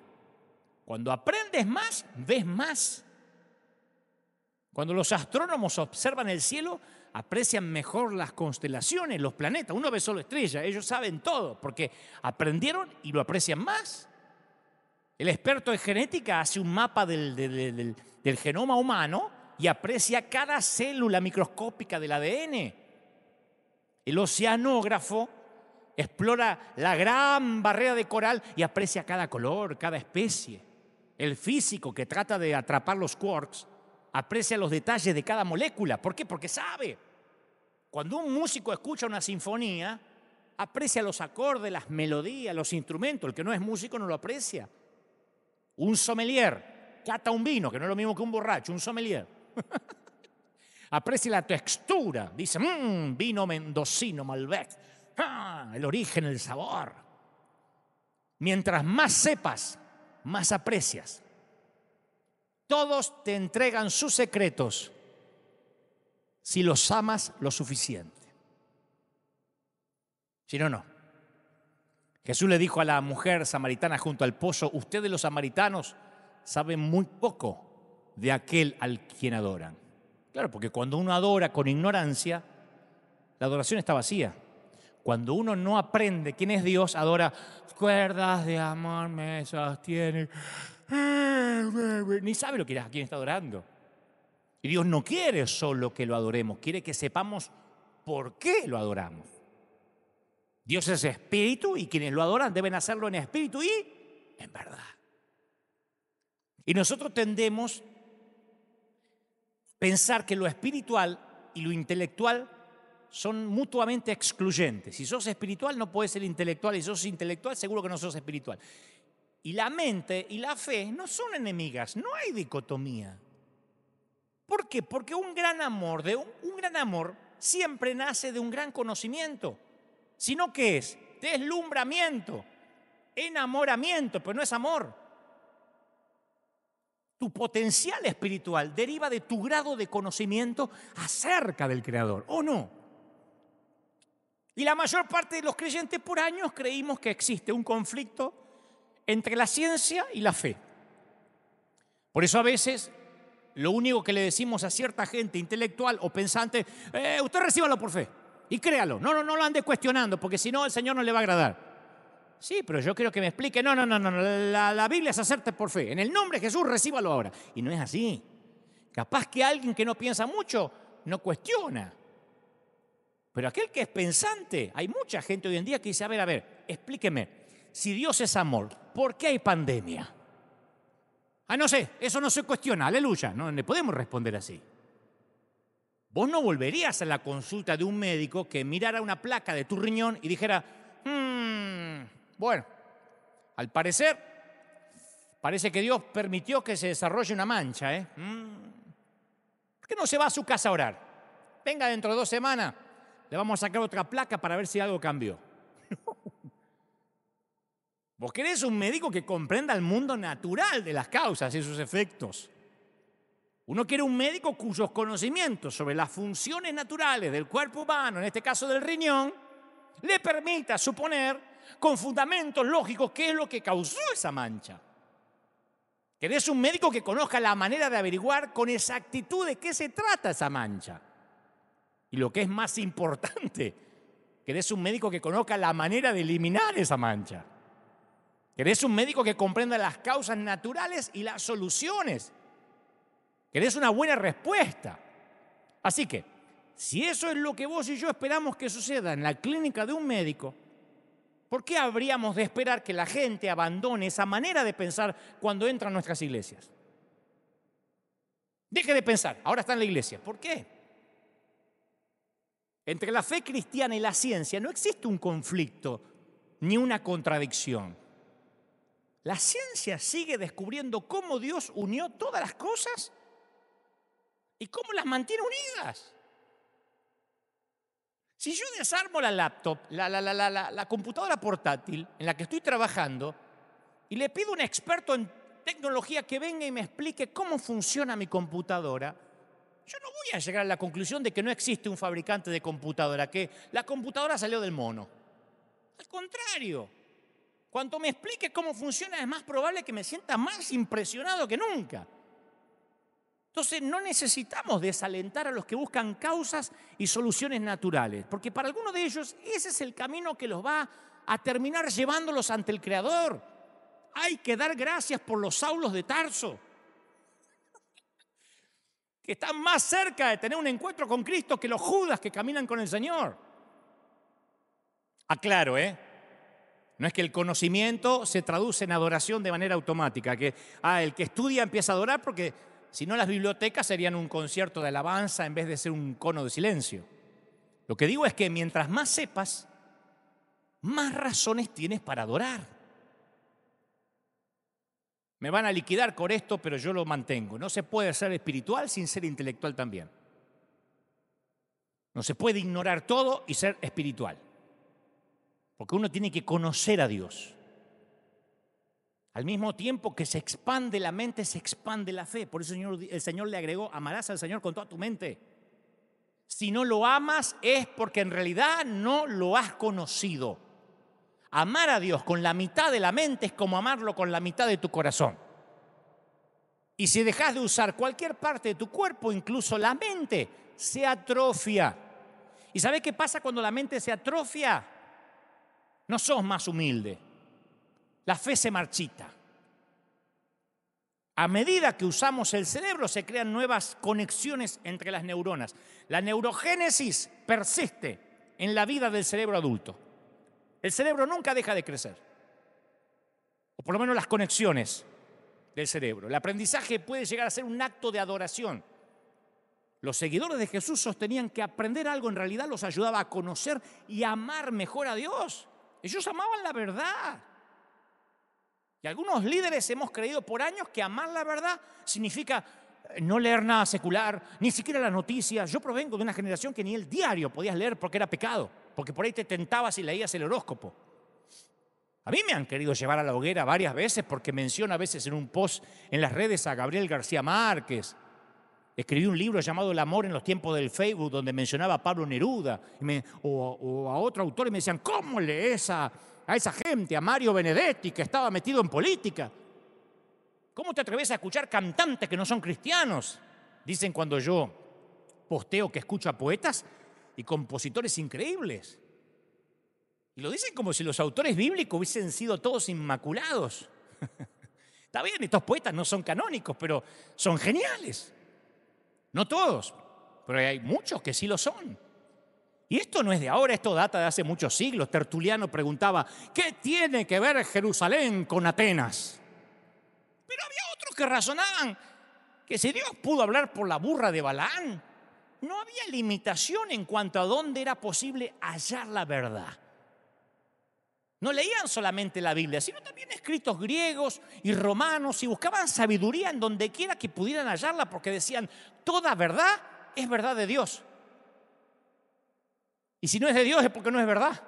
Cuando aprendes más, ves más. Cuando los astrónomos observan el cielo, aprecian mejor las constelaciones, los planetas. Uno ve solo estrellas, ellos saben todo porque aprendieron y lo aprecian más. El experto en genética hace un mapa del genoma humano y aprecia cada célula microscópica del ADN. El oceanógrafo explora la gran barrera de coral y aprecia cada color, cada especie. El físico que trata de atrapar los quarks aprecia los detalles de cada molécula. ¿Por qué? Porque sabe. Cuando un músico escucha una sinfonía, aprecia los acordes, las melodías, los instrumentos. El que no es músico no lo aprecia. Un sommelier cata un vino, que no es lo mismo que un borracho, un sommelier. Aprecia la textura. Dice, vino mendocino, Malbec. El origen, el sabor. Mientras más sepas, más aprecias. Todos te entregan sus secretos si los amas lo suficiente. Si no, no. Jesús le dijo a la mujer samaritana junto al pozo, ustedes los samaritanos saben muy poco de aquel al quien adoran. Claro, porque cuando uno adora con ignorancia, la adoración está vacía. Cuando uno no aprende quién es Dios, adora, cuerdas de amor me sostienen. Ni sabe a quién está adorando. Y Dios no quiere solo que lo adoremos, quiere que sepamos por qué lo adoramos. Dios es espíritu y quienes lo adoran deben hacerlo en espíritu y en verdad. Y nosotros tendemos a pensar que lo espiritual y lo intelectual son mutuamente excluyentes. Si sos espiritual no puedes ser intelectual y si sos intelectual seguro que no sos espiritual. Y la mente y la fe no son enemigas, no hay dicotomía. ¿Por qué? Porque un gran amor siempre nace de un gran conocimiento. Sino que es deslumbramiento, enamoramiento, pero no es amor. Tu potencial espiritual deriva de tu grado de conocimiento acerca del Creador, ¿o no? Y la mayor parte de los creyentes por años creímos que existe un conflicto entre la ciencia y la fe. Por eso a veces lo único que le decimos a cierta gente intelectual o pensante, usted recíbalo por fe. Y créalo, no lo ande cuestionando, porque si no, el Señor no le va a agradar. Sí, pero yo quiero que me explique, no, la Biblia es hacerte por fe. En el nombre de Jesús, recíbalo ahora. Y no es así. Capaz que alguien que no piensa mucho, no cuestiona. Pero aquel que es pensante, hay mucha gente hoy en día que dice, a ver, explíqueme, si Dios es amor, ¿por qué hay pandemia? No sé, eso no se cuestiona, aleluya, no le podemos responder así. Vos no volverías a la consulta de un médico que mirara una placa de tu riñón y dijera, bueno, al parecer, parece que Dios permitió que se desarrolle una mancha, ¿Por qué no se va a su casa a orar? Venga dentro de 2 semanas, le vamos a sacar otra placa para ver si algo cambió. Vos querés un médico que comprenda el mundo natural de las causas y sus efectos. Uno quiere un médico cuyos conocimientos sobre las funciones naturales del cuerpo humano, en este caso del riñón, le permita suponer con fundamentos lógicos qué es lo que causó esa mancha. Querés un médico que conozca la manera de averiguar con exactitud de qué se trata esa mancha. Y lo que es más importante, querés un médico que conozca la manera de eliminar esa mancha. Querés un médico que comprenda las causas naturales y las soluciones. Querés una buena respuesta. Así que, si eso es lo que vos y yo esperamos que suceda en la clínica de un médico, ¿por qué habríamos de esperar que la gente abandone esa manera de pensar cuando entra a nuestras iglesias? Deje de pensar, ahora está en la iglesia. ¿Por qué? Entre la fe cristiana y la ciencia no existe un conflicto ni una contradicción. La ciencia sigue descubriendo cómo Dios unió todas las cosas y cómo las mantiene unidas. Si yo desarmo la laptop, la computadora portátil en la que estoy trabajando y le pido a un experto en tecnología que venga y me explique cómo funciona mi computadora, yo no voy a llegar a la conclusión de que no existe un fabricante de computadora, que la computadora salió del mono. Al contrario, cuanto me explique cómo funciona es más probable que me sienta más impresionado que nunca. Entonces no necesitamos desalentar a los que buscan causas y soluciones naturales, porque para algunos de ellos ese es el camino que los va a terminar llevándolos ante el Creador. Hay que dar gracias por los Saulos de Tarso, que están más cerca de tener un encuentro con Cristo que los Judas que caminan con el Señor. Aclaro, no es que el conocimiento se traduce en adoración de manera automática, que el que estudia empieza a adorar porque si no las bibliotecas serían un concierto de alabanza en vez de ser un cono de silencio. Lo que digo es que mientras más sepas, más razones tienes para adorar. Me van a liquidar con esto, pero yo lo mantengo. No se puede ser espiritual sin ser intelectual también. No se puede ignorar todo y ser espiritual. Porque uno tiene que conocer a Dios. Al mismo tiempo que se expande la mente, se expande la fe. Por eso el Señor le agregó, amarás al Señor con toda tu mente. Si no lo amas es porque en realidad no lo has conocido. Amar a Dios con la mitad de la mente es como amarlo con la mitad de tu corazón. Y si dejas de usar cualquier parte de tu cuerpo, incluso la mente, se atrofia. ¿Y sabes qué pasa cuando la mente se atrofia? No sos más humilde. La fe se marchita. A medida que usamos el cerebro se crean nuevas conexiones entre las neuronas. La neurogénesis persiste en la vida del cerebro adulto. El cerebro nunca deja de crecer. O por lo menos las conexiones del cerebro. El aprendizaje puede llegar a ser un acto de adoración. Los seguidores de Jesús sostenían que aprender algo en realidad los ayudaba a conocer y amar mejor a Dios. Ellos amaban la verdad. Y algunos líderes hemos creído por años que amar la verdad significa no leer nada secular, ni siquiera las noticias. Yo provengo de una generación que ni el diario podías leer porque era pecado, porque por ahí te tentabas y leías el horóscopo. A mí me han querido llevar a la hoguera varias veces porque menciono a veces en un post en las redes a Gabriel García Márquez. Escribí un libro llamado El amor en los tiempos del Facebook donde mencionaba a Pablo Neruda o a otro autor y me decían, ¿cómo lees a esa gente, a Mario Benedetti, que estaba metido en política? ¿Cómo te atreves a escuchar cantantes que no son cristianos? Dicen cuando yo posteo que escucho a poetas y compositores increíbles. Y lo dicen como si los autores bíblicos hubiesen sido todos inmaculados. Está bien, estos poetas no son canónicos, pero son geniales. No todos, pero hay muchos que sí lo son. Y esto no es de ahora, esto data de hace muchos siglos. Tertuliano preguntaba, ¿qué tiene que ver Jerusalén con Atenas? Pero había otros que razonaban que si Dios pudo hablar por la burra de Balaán, no había limitación en cuanto a dónde era posible hallar la verdad. No leían solamente la Biblia, sino también escritos griegos y romanos y buscaban sabiduría en donde quiera que pudieran hallarla porque decían, toda verdad es verdad de Dios. Y si no es de Dios es porque no es verdad.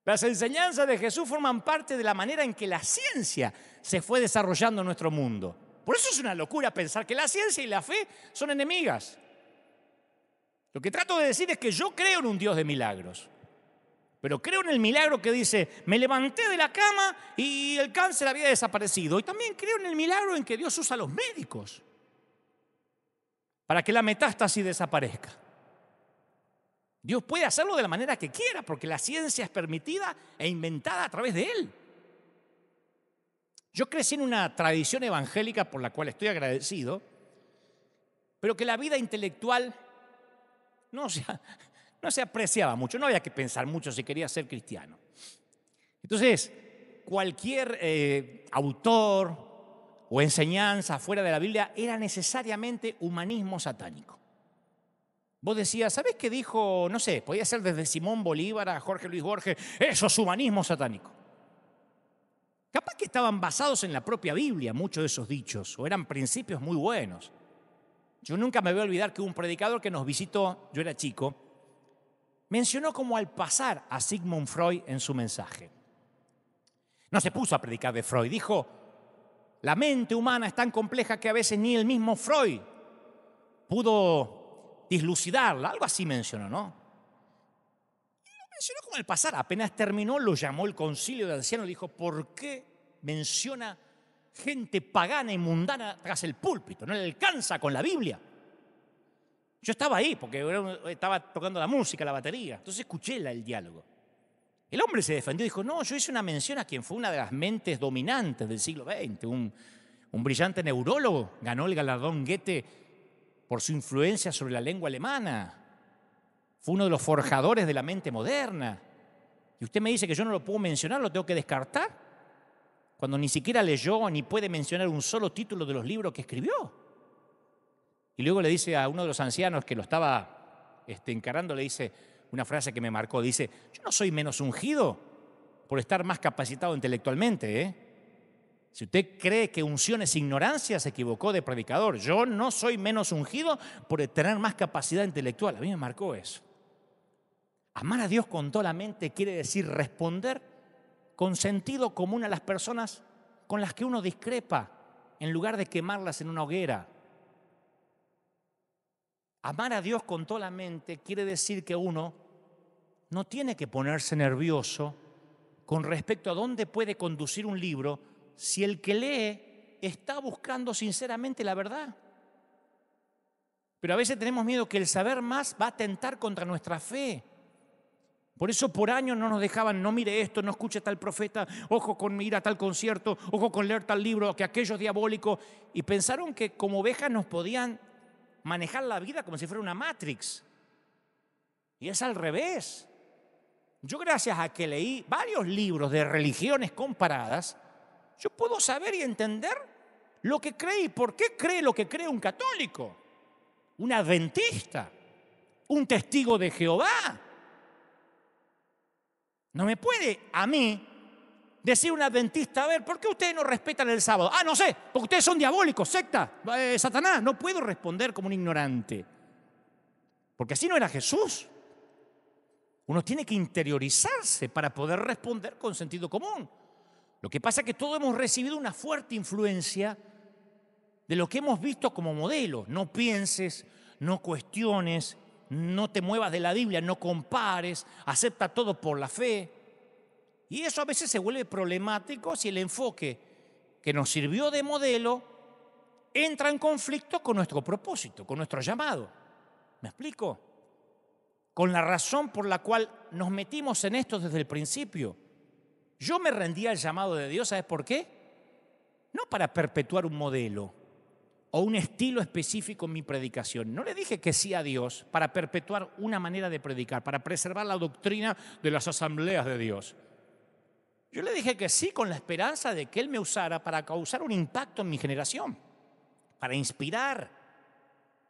Las enseñanzas de Jesús forman parte de la manera en que la ciencia se fue desarrollando en nuestro mundo. Por eso es una locura pensar que la ciencia y la fe son enemigas. Lo que trato de decir es que yo creo en un Dios de milagros. Pero creo en el milagro que dice, me levanté de la cama y el cáncer había desaparecido. Y también creo en el milagro en que Dios usa a los médicos para que la metástasis desaparezca. Dios puede hacerlo de la manera que quiera, porque la ciencia es permitida e inventada a través de Él. Yo crecí en una tradición evangélica por la cual estoy agradecido, pero que la vida intelectual no se apreciaba mucho, no había que pensar mucho si quería ser cristiano. Entonces, cualquier autor o enseñanza fuera de la Biblia era necesariamente humanismo satánico. Vos decías, ¿sabés qué dijo? No sé, podía ser desde Simón Bolívar a Jorge Luis Borges, eso es humanismo satánico. Capaz que estaban basados en la propia Biblia, muchos de esos dichos, o eran principios muy buenos. Yo nunca me voy a olvidar que un predicador que nos visitó, yo era chico, mencionó como al pasar a Sigmund Freud en su mensaje. No se puso a predicar de Freud, dijo, la mente humana es tan compleja que a veces ni el mismo Freud pudo dislucidarla, algo así mencionó, ¿no? Y lo mencionó como al pasar, apenas terminó, lo llamó el concilio de ancianos y dijo, ¿por qué menciona gente pagana y mundana tras el púlpito, no le alcanza con la Biblia. Yo estaba ahí porque estaba tocando la música, la batería, entonces escuché el diálogo. El hombre se defendió y dijo, no, yo hice una mención a quien fue una de las mentes dominantes del siglo XX, un brillante neurólogo, ganó el galardón Goethe por su influencia sobre la lengua alemana, fue uno de los forjadores de la mente moderna. Y usted me dice que yo no lo puedo mencionar, lo tengo que descartar, cuando ni siquiera leyó ni puede mencionar un solo título de los libros que escribió. Y luego le dice a uno de los ancianos que lo estaba encarando, le dice una frase que me marcó, dice, yo no soy menos ungido por estar más capacitado intelectualmente, ¿eh? Si usted cree que unción es ignorancia, se equivocó de predicador. Yo no soy menos ungido por tener más capacidad intelectual. A mí me marcó eso. Amar a Dios con toda la mente quiere decir responder con sentido común a las personas con las que uno discrepa, en lugar de quemarlas en una hoguera. Amar a Dios con toda la mente quiere decir que uno no tiene que ponerse nervioso con respecto a dónde puede conducir un libro si el que lee está buscando sinceramente la verdad. Pero a veces tenemos miedo que el saber más va a atentar contra nuestra fe. Por eso por años no nos dejaban, no mire esto, no escuche tal profeta, ojo con ir a tal concierto, ojo con leer tal libro, que aquello es diabólico. Y pensaron que como ovejas nos podían manejar la vida como si fuera una Matrix. Y es al revés. Yo, gracias a que leí varios libros de religiones comparadas, yo puedo saber y entender lo que cree y por qué cree lo que cree un católico, un adventista, un testigo de Jehová. No me puede a mí decir un adventista, a ver, ¿por qué ustedes no respetan el sábado? Ah, no sé, porque ustedes son diabólicos, secta, Satanás. No puedo responder como un ignorante, porque así no era Jesús. Uno tiene que interiorizarse para poder responder con sentido común. Lo que pasa es que todos hemos recibido una fuerte influencia de lo que hemos visto como modelo. No pienses, no cuestiones, no te muevas de la Biblia, no compares, acepta todo por la fe. Y eso a veces se vuelve problemático si el enfoque que nos sirvió de modelo entra en conflicto con nuestro propósito, con nuestro llamado. ¿Me explico? Con la razón por la cual nos metimos en esto desde el principio. Yo me rendí al llamado de Dios, ¿sabes por qué? No para perpetuar un modelo o un estilo específico en mi predicación. No le dije que sí a Dios para perpetuar una manera de predicar, para preservar la doctrina de las asambleas de Dios. Yo le dije que sí con la esperanza de que Él me usara para causar un impacto en mi generación, para inspirar.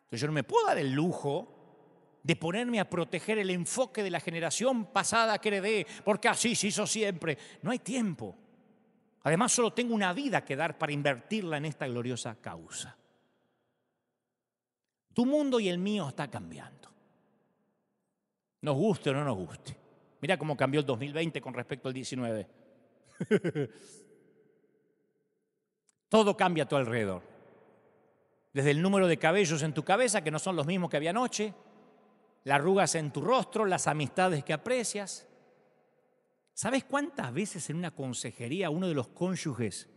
Entonces yo no me puedo dar el lujo de ponerme a proteger el enfoque de la generación pasada que heredé, porque así se hizo siempre. No hay tiempo. Además, solo tengo una vida que dar para invertirla en esta gloriosa causa. Tu mundo y el mío está cambiando. Nos guste o no nos guste. Mira cómo cambió el 2020 con respecto al 19. Todo cambia a tu alrededor. Desde el número de cabellos en tu cabeza, que no son los mismos que había anoche, las arrugas en tu rostro, las amistades que aprecias. ¿Sabes cuántas veces en una consejería uno de los cónyuges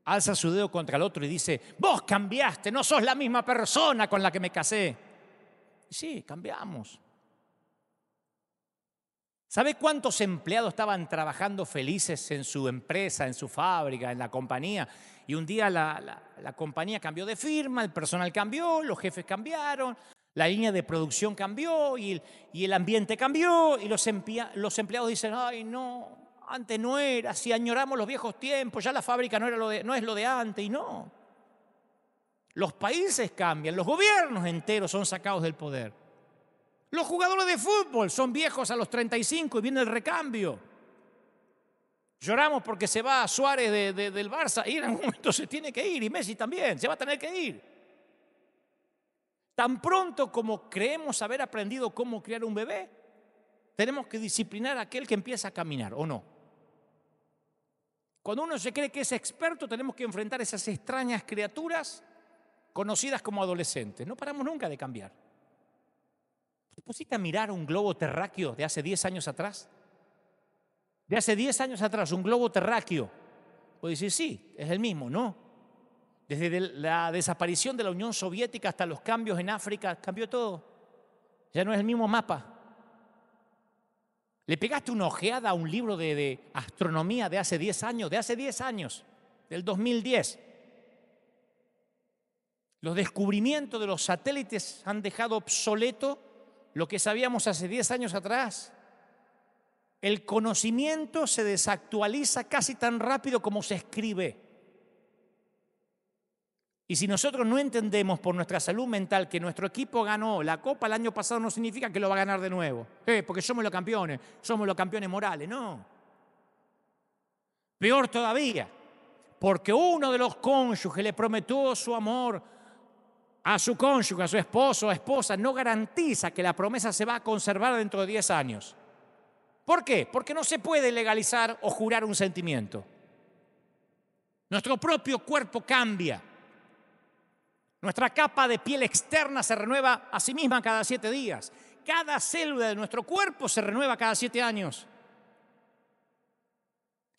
alza su dedo contra el otro y dice, vos cambiaste, no sos la misma persona con la que me casé? Y sí, cambiamos. ¿Sabe cuántos empleados estaban trabajando felices en su empresa, en su fábrica, en la compañía? Y un día la compañía cambió de firma, el personal cambió, los jefes cambiaron, la línea de producción cambió y el ambiente cambió y los empleados dicen, ay no, antes no era, si añoramos los viejos tiempos, ya la fábrica no es lo de antes. Y no. Los países cambian, los gobiernos enteros son sacados del poder. Los jugadores de fútbol son viejos a los 35 y viene el recambio. Lloramos porque se va Suárez del Barça y en algún momento se tiene que ir, y Messi también, se va a tener que ir. Tan pronto como creemos haber aprendido cómo criar un bebé, tenemos que disciplinar a aquel que empieza a caminar, ¿o no? Cuando uno se cree que es experto, tenemos que enfrentar esas extrañas criaturas conocidas como adolescentes. No paramos nunca de cambiar. ¿Te pusiste a mirar un globo terráqueo de hace 10 años atrás? De hace 10 años atrás, un globo terráqueo Puede decir, sí, es el mismo, ¿no? Desde la desaparición de la Unión Soviética hasta los cambios en África, cambió todo. Ya no es el mismo mapa. ¿Le pegaste una ojeada a un libro de astronomía de hace 10 años? De hace 10 años, del 2010. Los descubrimientos de los satélites han dejado obsoleto lo que sabíamos hace 10 años atrás. El conocimiento se desactualiza casi tan rápido como se escribe. Y si nosotros no entendemos por nuestra salud mental que nuestro equipo ganó la Copa el año pasado, no significa que lo va a ganar de nuevo. Porque somos los campeones morales. No. Peor todavía, porque uno de los cónyuges le prometió su amor a su cónyuge, a su esposo o esposa, no garantiza que la promesa se va a conservar dentro de 10 años. ¿Por qué? Porque no se puede legalizar o jurar un sentimiento. Nuestro propio cuerpo cambia. Nuestra capa de piel externa se renueva a sí misma cada 7 días. Cada célula de nuestro cuerpo se renueva cada 7 años.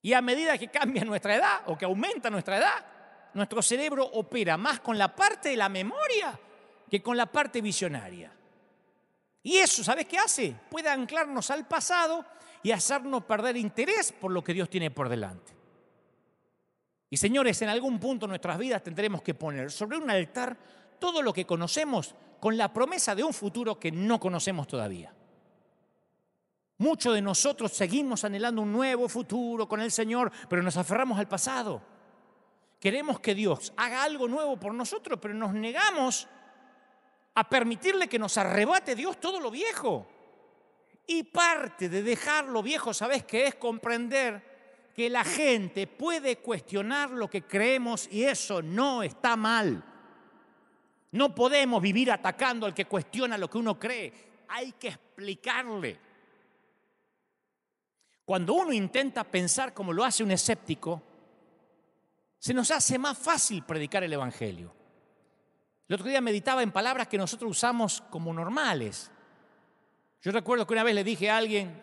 Y a medida que cambia nuestra edad o que aumenta nuestra edad, nuestro cerebro opera más con la parte de la memoria que con la parte visionaria. Y eso, ¿sabes qué hace? Puede anclarnos al pasado y hacernos perder interés por lo que Dios tiene por delante. Y señores, en algún punto de nuestras vidas tendremos que poner sobre un altar todo lo que conocemos con la promesa de un futuro que no conocemos todavía. Muchos de nosotros seguimos anhelando un nuevo futuro con el Señor, pero nos aferramos al pasado. Queremos que Dios haga algo nuevo por nosotros, pero nos negamos a permitirle que nos arrebate Dios todo lo viejo. Y parte de dejar lo viejo, ¿sabes qué es? Comprender que la gente puede cuestionar lo que creemos y eso no está mal. No podemos vivir atacando al que cuestiona lo que uno cree. Hay que explicarle. Cuando uno intenta pensar como lo hace un escéptico, se nos hace más fácil predicar el Evangelio. El otro día meditaba en palabras que nosotros usamos como normales. Yo recuerdo que una vez le dije a alguien,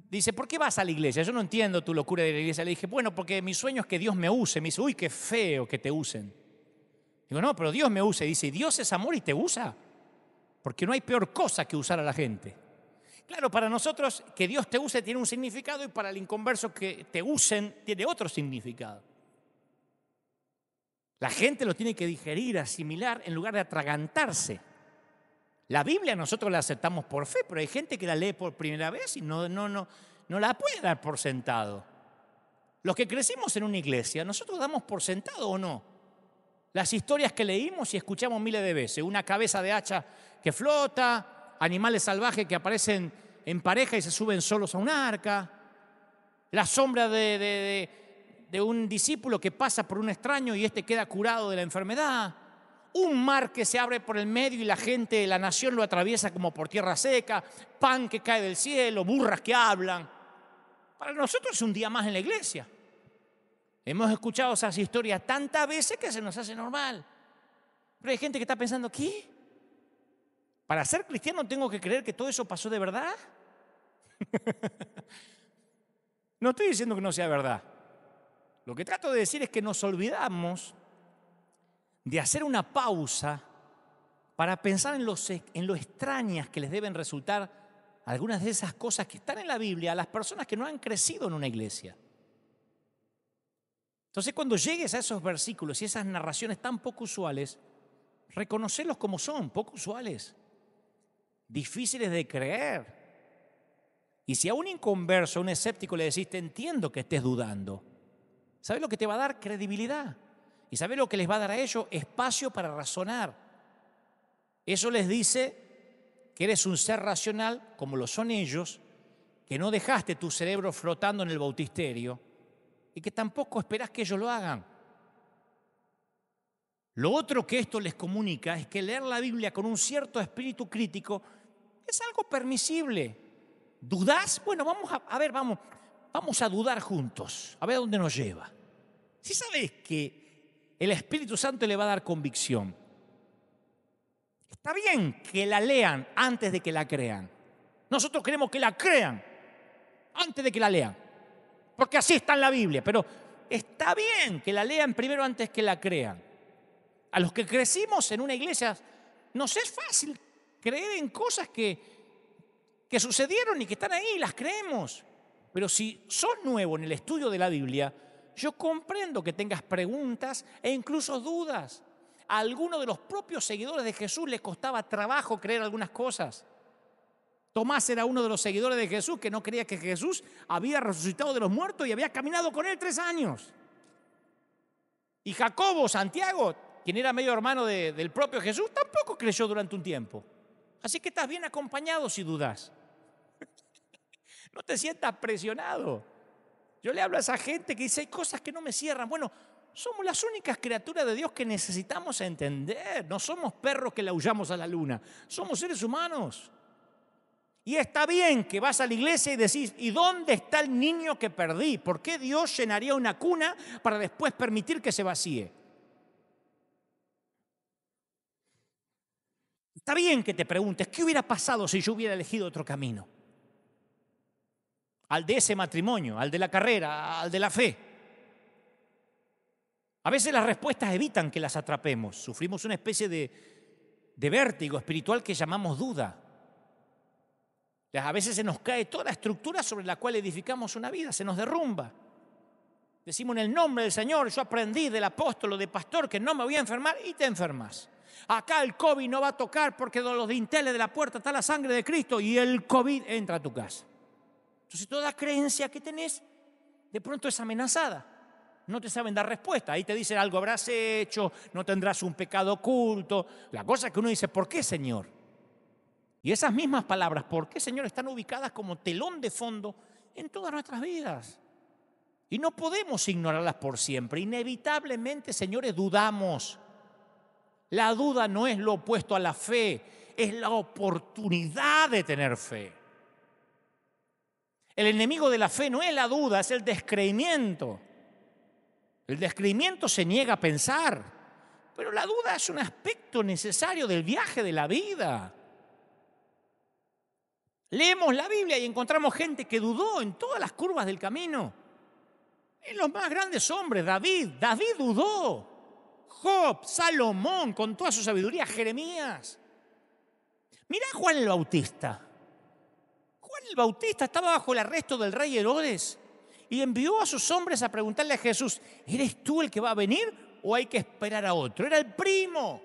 dice, ¿por qué vas a la iglesia? Yo no entiendo tu locura de la iglesia. Le dije, bueno, porque mi sueño es que Dios me use. Me dice, uy, qué feo que te usen. Digo, no, pero Dios me usa. Y dice, Dios es amor y te usa. Porque no hay peor cosa que usar a la gente. Claro, para nosotros que Dios te use tiene un significado y para el inconverso que te usen tiene otro significado. La gente lo tiene que digerir, asimilar, en lugar de atragantarse. La Biblia nosotros la aceptamos por fe, pero hay gente que la lee por primera vez y no la puede dar por sentado. Los que crecimos en una iglesia, ¿nosotros damos por sentado o no? Las historias que leímos y escuchamos miles de veces. Una cabeza de hacha que flota, animales salvajes que aparecen en pareja y se suben solos a un arca, la sombra de un discípulo que pasa por un extraño y este queda curado de la enfermedad, un mar que se abre por el medio y la gente, la nación lo atraviesa como por tierra seca, pan que cae del cielo, burras que hablan. Para nosotros es un día más en la iglesia. Hemos escuchado esas historias tantas veces que se nos hace normal. Pero hay gente que está pensando, ¿qué? ¿Para ser cristiano tengo que creer que todo eso pasó de verdad? No estoy diciendo que no sea verdad. Lo que trato de decir es que nos olvidamos de hacer una pausa para pensar en lo extrañas que les deben resultar algunas de esas cosas que están en la Biblia a las personas que no han crecido en una iglesia. Entonces, cuando llegues a esos versículos y esas narraciones tan poco usuales, reconocerlos como son, poco usuales, difíciles de creer. Y si a un inconverso, a un escéptico le decís, te entiendo que estés dudando, ¿sabes lo que te va a dar? Credibilidad. ¿Y sabes lo que les va a dar a ellos? Espacio para razonar. Eso les dice que eres un ser racional, como lo son ellos, que no dejaste tu cerebro flotando en el bautisterio y que tampoco esperás que ellos lo hagan. Lo otro que esto les comunica es que leer la Biblia con un cierto espíritu crítico es algo permisible. ¿Dudás? Bueno, vamos a dudar juntos, a ver a dónde nos lleva. Si sabes que el Espíritu Santo le va a dar convicción, está bien que la lean antes de que la crean. Nosotros queremos que la crean antes de que la lean. porque así está en la Biblia. Pero está bien que la lean primero antes que la crean. A los que crecimos en una iglesia nos es fácil creer en cosas que sucedieron y que están ahí, las creemos. Pero si sos nuevo en el estudio de la Biblia, yo comprendo que tengas preguntas e incluso dudas. A algunos de los propios seguidores de Jesús les costaba trabajo creer algunas cosas. Tomás era uno de los seguidores de Jesús que no creía que Jesús había resucitado de los muertos y había caminado con él 3 años. Y Jacobo, Santiago, quien era medio hermano del propio Jesús, tampoco creyó durante un tiempo. Así que estás bien acompañado si dudas. No te sientas presionado. Yo le hablo a esa gente que dice, hay cosas que no me cierran. Bueno, somos las únicas criaturas de Dios que necesitamos entender. No somos perros que le aullamos a la luna. Somos seres humanos. Y está bien que vas a la iglesia y decís, ¿y dónde está el niño que perdí? ¿Por qué Dios llenaría una cuna para después permitir que se vacíe? Está bien que te preguntes, ¿qué hubiera pasado si yo hubiera elegido otro camino? Al de ese matrimonio, al de la carrera, al de la fe. A veces las respuestas evitan que las atrapemos. Sufrimos una especie de vértigo espiritual que llamamos duda. A veces se nos cae toda la estructura sobre la cual edificamos una vida, se nos derrumba. Decimos en el nombre del Señor, yo aprendí del apóstol o del pastor que no me voy a enfermar y te enfermas. Acá el COVID no va a tocar porque de los dinteles de la puerta está la sangre de Cristo y el COVID entra a tu casa. Entonces toda creencia que tenés de pronto es amenazada. No te saben dar respuesta. Ahí te dicen algo habrás hecho, no tendrás un pecado oculto. La cosa es que uno dice, ¿por qué, Señor? Y esas mismas palabras, ¿por qué, Señor?, están ubicadas como telón de fondo en todas nuestras vidas. Y no podemos ignorarlas por siempre. Inevitablemente, señores, dudamos. La duda no es lo opuesto a la fe, es la oportunidad de tener fe. El enemigo de la fe no es la duda, es el descreimiento. El descreimiento se niega a pensar, pero la duda es un aspecto necesario del viaje de la vida. Leemos la Biblia y encontramos gente que dudó en todas las curvas del camino. En los más grandes hombres, David dudó. Job, Salomón, con toda su sabiduría, Jeremías. Mirá a Juan el Bautista. Juan el Bautista estaba bajo el arresto del rey Herodes y envió a sus hombres a preguntarle a Jesús, ¿eres tú el que va a venir o hay que esperar a otro? Era el primo.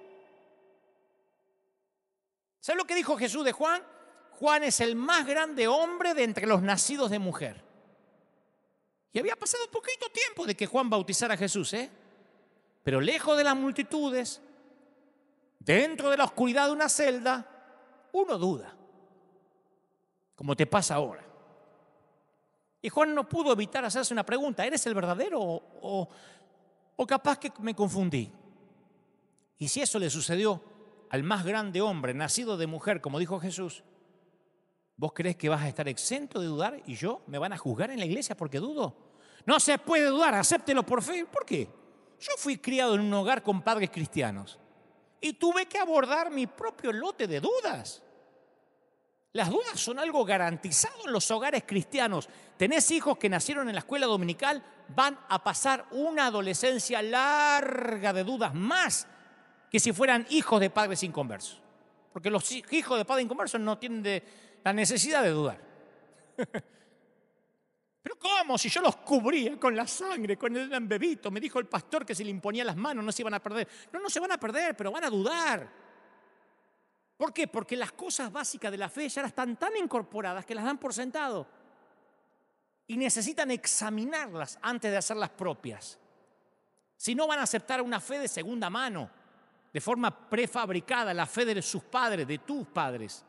¿Sabes lo que dijo Jesús de Juan? Juan es el más grande hombre de entre los nacidos de mujer. Y había pasado poquito tiempo de que Juan bautizara a Jesús, Pero lejos de las multitudes, dentro de la oscuridad de una celda, uno duda, como te pasa ahora. Y Juan no pudo evitar hacerse una pregunta, ¿eres el verdadero o capaz que me confundí? Y si eso le sucedió al más grande hombre nacido de mujer, como dijo Jesús, ¿vos creés que vas a estar exento de dudar y me van a juzgar en la iglesia porque dudo? No se puede dudar, acéptelo por fe. ¿Por qué? Yo fui criado en un hogar con padres cristianos y tuve que abordar mi propio lote de dudas. Las dudas son algo garantizado en los hogares cristianos. Tenés hijos que nacieron en la escuela dominical, van a pasar una adolescencia larga de dudas, más que si fueran hijos de padres inconversos. Porque los hijos de padres inconversos no tienen la necesidad de dudar. ¿Pero cómo? Si yo los cubría con la sangre, con el embebito. Me dijo el pastor que si le imponía las manos no se iban a perder. No se van a perder, pero van a dudar. ¿Por qué? Porque las cosas básicas de la fe ya están tan incorporadas que las dan por sentado. Y necesitan examinarlas antes de hacerlas propias. Si no, van a aceptar una fe de segunda mano, de forma prefabricada, la fe de sus padres, de tus padres.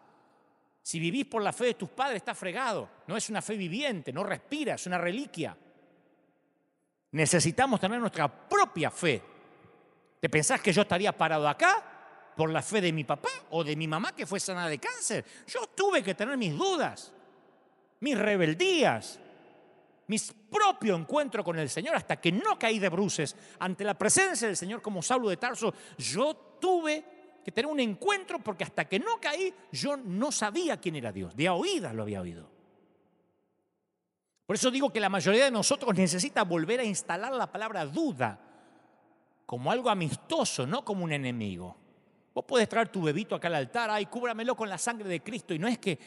Si vivís por la fe de tus padres, está fregado. No es una fe viviente, no respira, es una reliquia. Necesitamos tener nuestra propia fe. ¿Te pensás que yo estaría parado acá por la fe de mi papá o de mi mamá que fue sanada de cáncer? Yo tuve que tener mis dudas, mis rebeldías, mis propio encuentro con el Señor hasta que no caí de bruces ante la presencia del Señor como Saulo de Tarso. Yo tuve que tener un encuentro porque hasta que no caí yo no sabía quién era Dios. De a oídas lo había oído. Por eso digo que la mayoría de nosotros necesita volver a instalar la palabra duda como algo amistoso, no como un enemigo. Vos podés traer tu bebito acá al altar, ay, cúbramelo con la sangre de Cristo. Y no es que,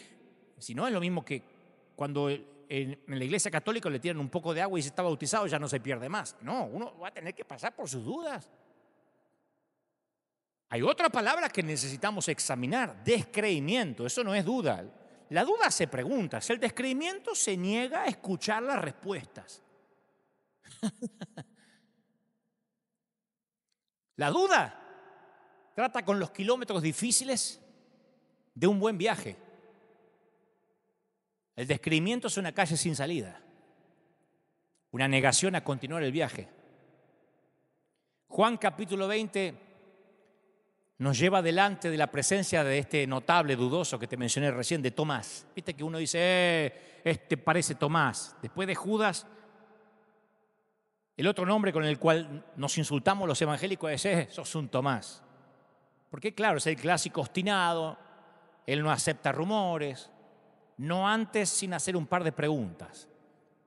si no es lo mismo que cuando en la iglesia católica le tiran un poco de agua y se está bautizado, ya no se pierde más. No, uno va a tener que pasar por sus dudas. Hay otra palabra que necesitamos examinar, descreimiento. Eso no es duda. La duda se pregunta, el descreimiento se niega a escuchar las respuestas. La duda trata con los kilómetros difíciles de un buen viaje. El descreimiento es una calle sin salida, una negación a continuar el viaje. Juan capítulo 20 nos lleva delante de la presencia de este notable dudoso que te mencioné recién, de Tomás. Viste que uno dice, este parece Tomás. Después de Judas, el otro nombre con el cual nos insultamos los evangélicos es, sos un Tomás. Porque claro, es el clásico obstinado, él no acepta rumores, no antes sin hacer un par de preguntas.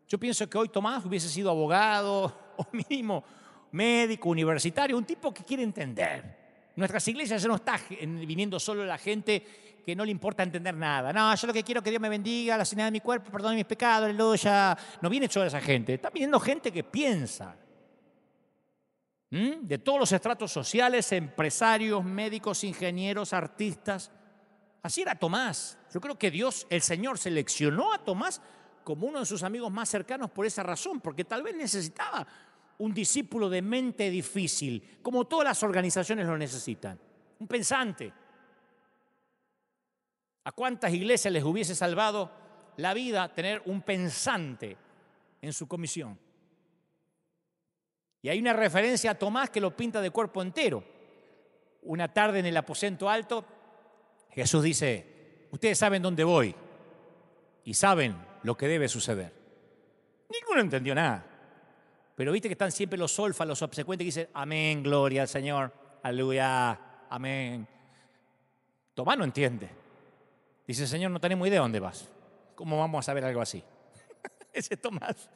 Yo pienso que hoy Tomás hubiese sido abogado o mínimo médico, universitario, un tipo que quiere entender. Nuestras iglesias ya no está viniendo solo la gente que no le importa entender nada. No, yo lo que quiero es que Dios me bendiga, la sanidad de mi cuerpo, perdone mis pecados, aleluya. No viene toda esa gente, está viniendo gente que piensa. De todos los estratos sociales, empresarios, médicos, ingenieros, artistas. Así era Tomás. Yo creo que Dios, el Señor, seleccionó a Tomás como uno de sus amigos más cercanos por esa razón, porque tal vez necesitaba un discípulo de mente difícil, como todas las organizaciones lo necesitan. Un pensante. ¿A cuántas iglesias les hubiese salvado la vida tener un pensante en su comisión? Y hay una referencia a Tomás que lo pinta de cuerpo entero. Una tarde en el aposento alto, Jesús dice, ustedes saben dónde voy y saben lo que debe suceder. Ninguno entendió nada. Pero viste que están siempre los solfas, los obsecuentes que dicen, amén, gloria al Señor, aleluya, amén. Tomás no entiende. Dice, Señor, no tenemos idea de dónde vas. ¿Cómo vamos a saber algo así? Ese Tomás.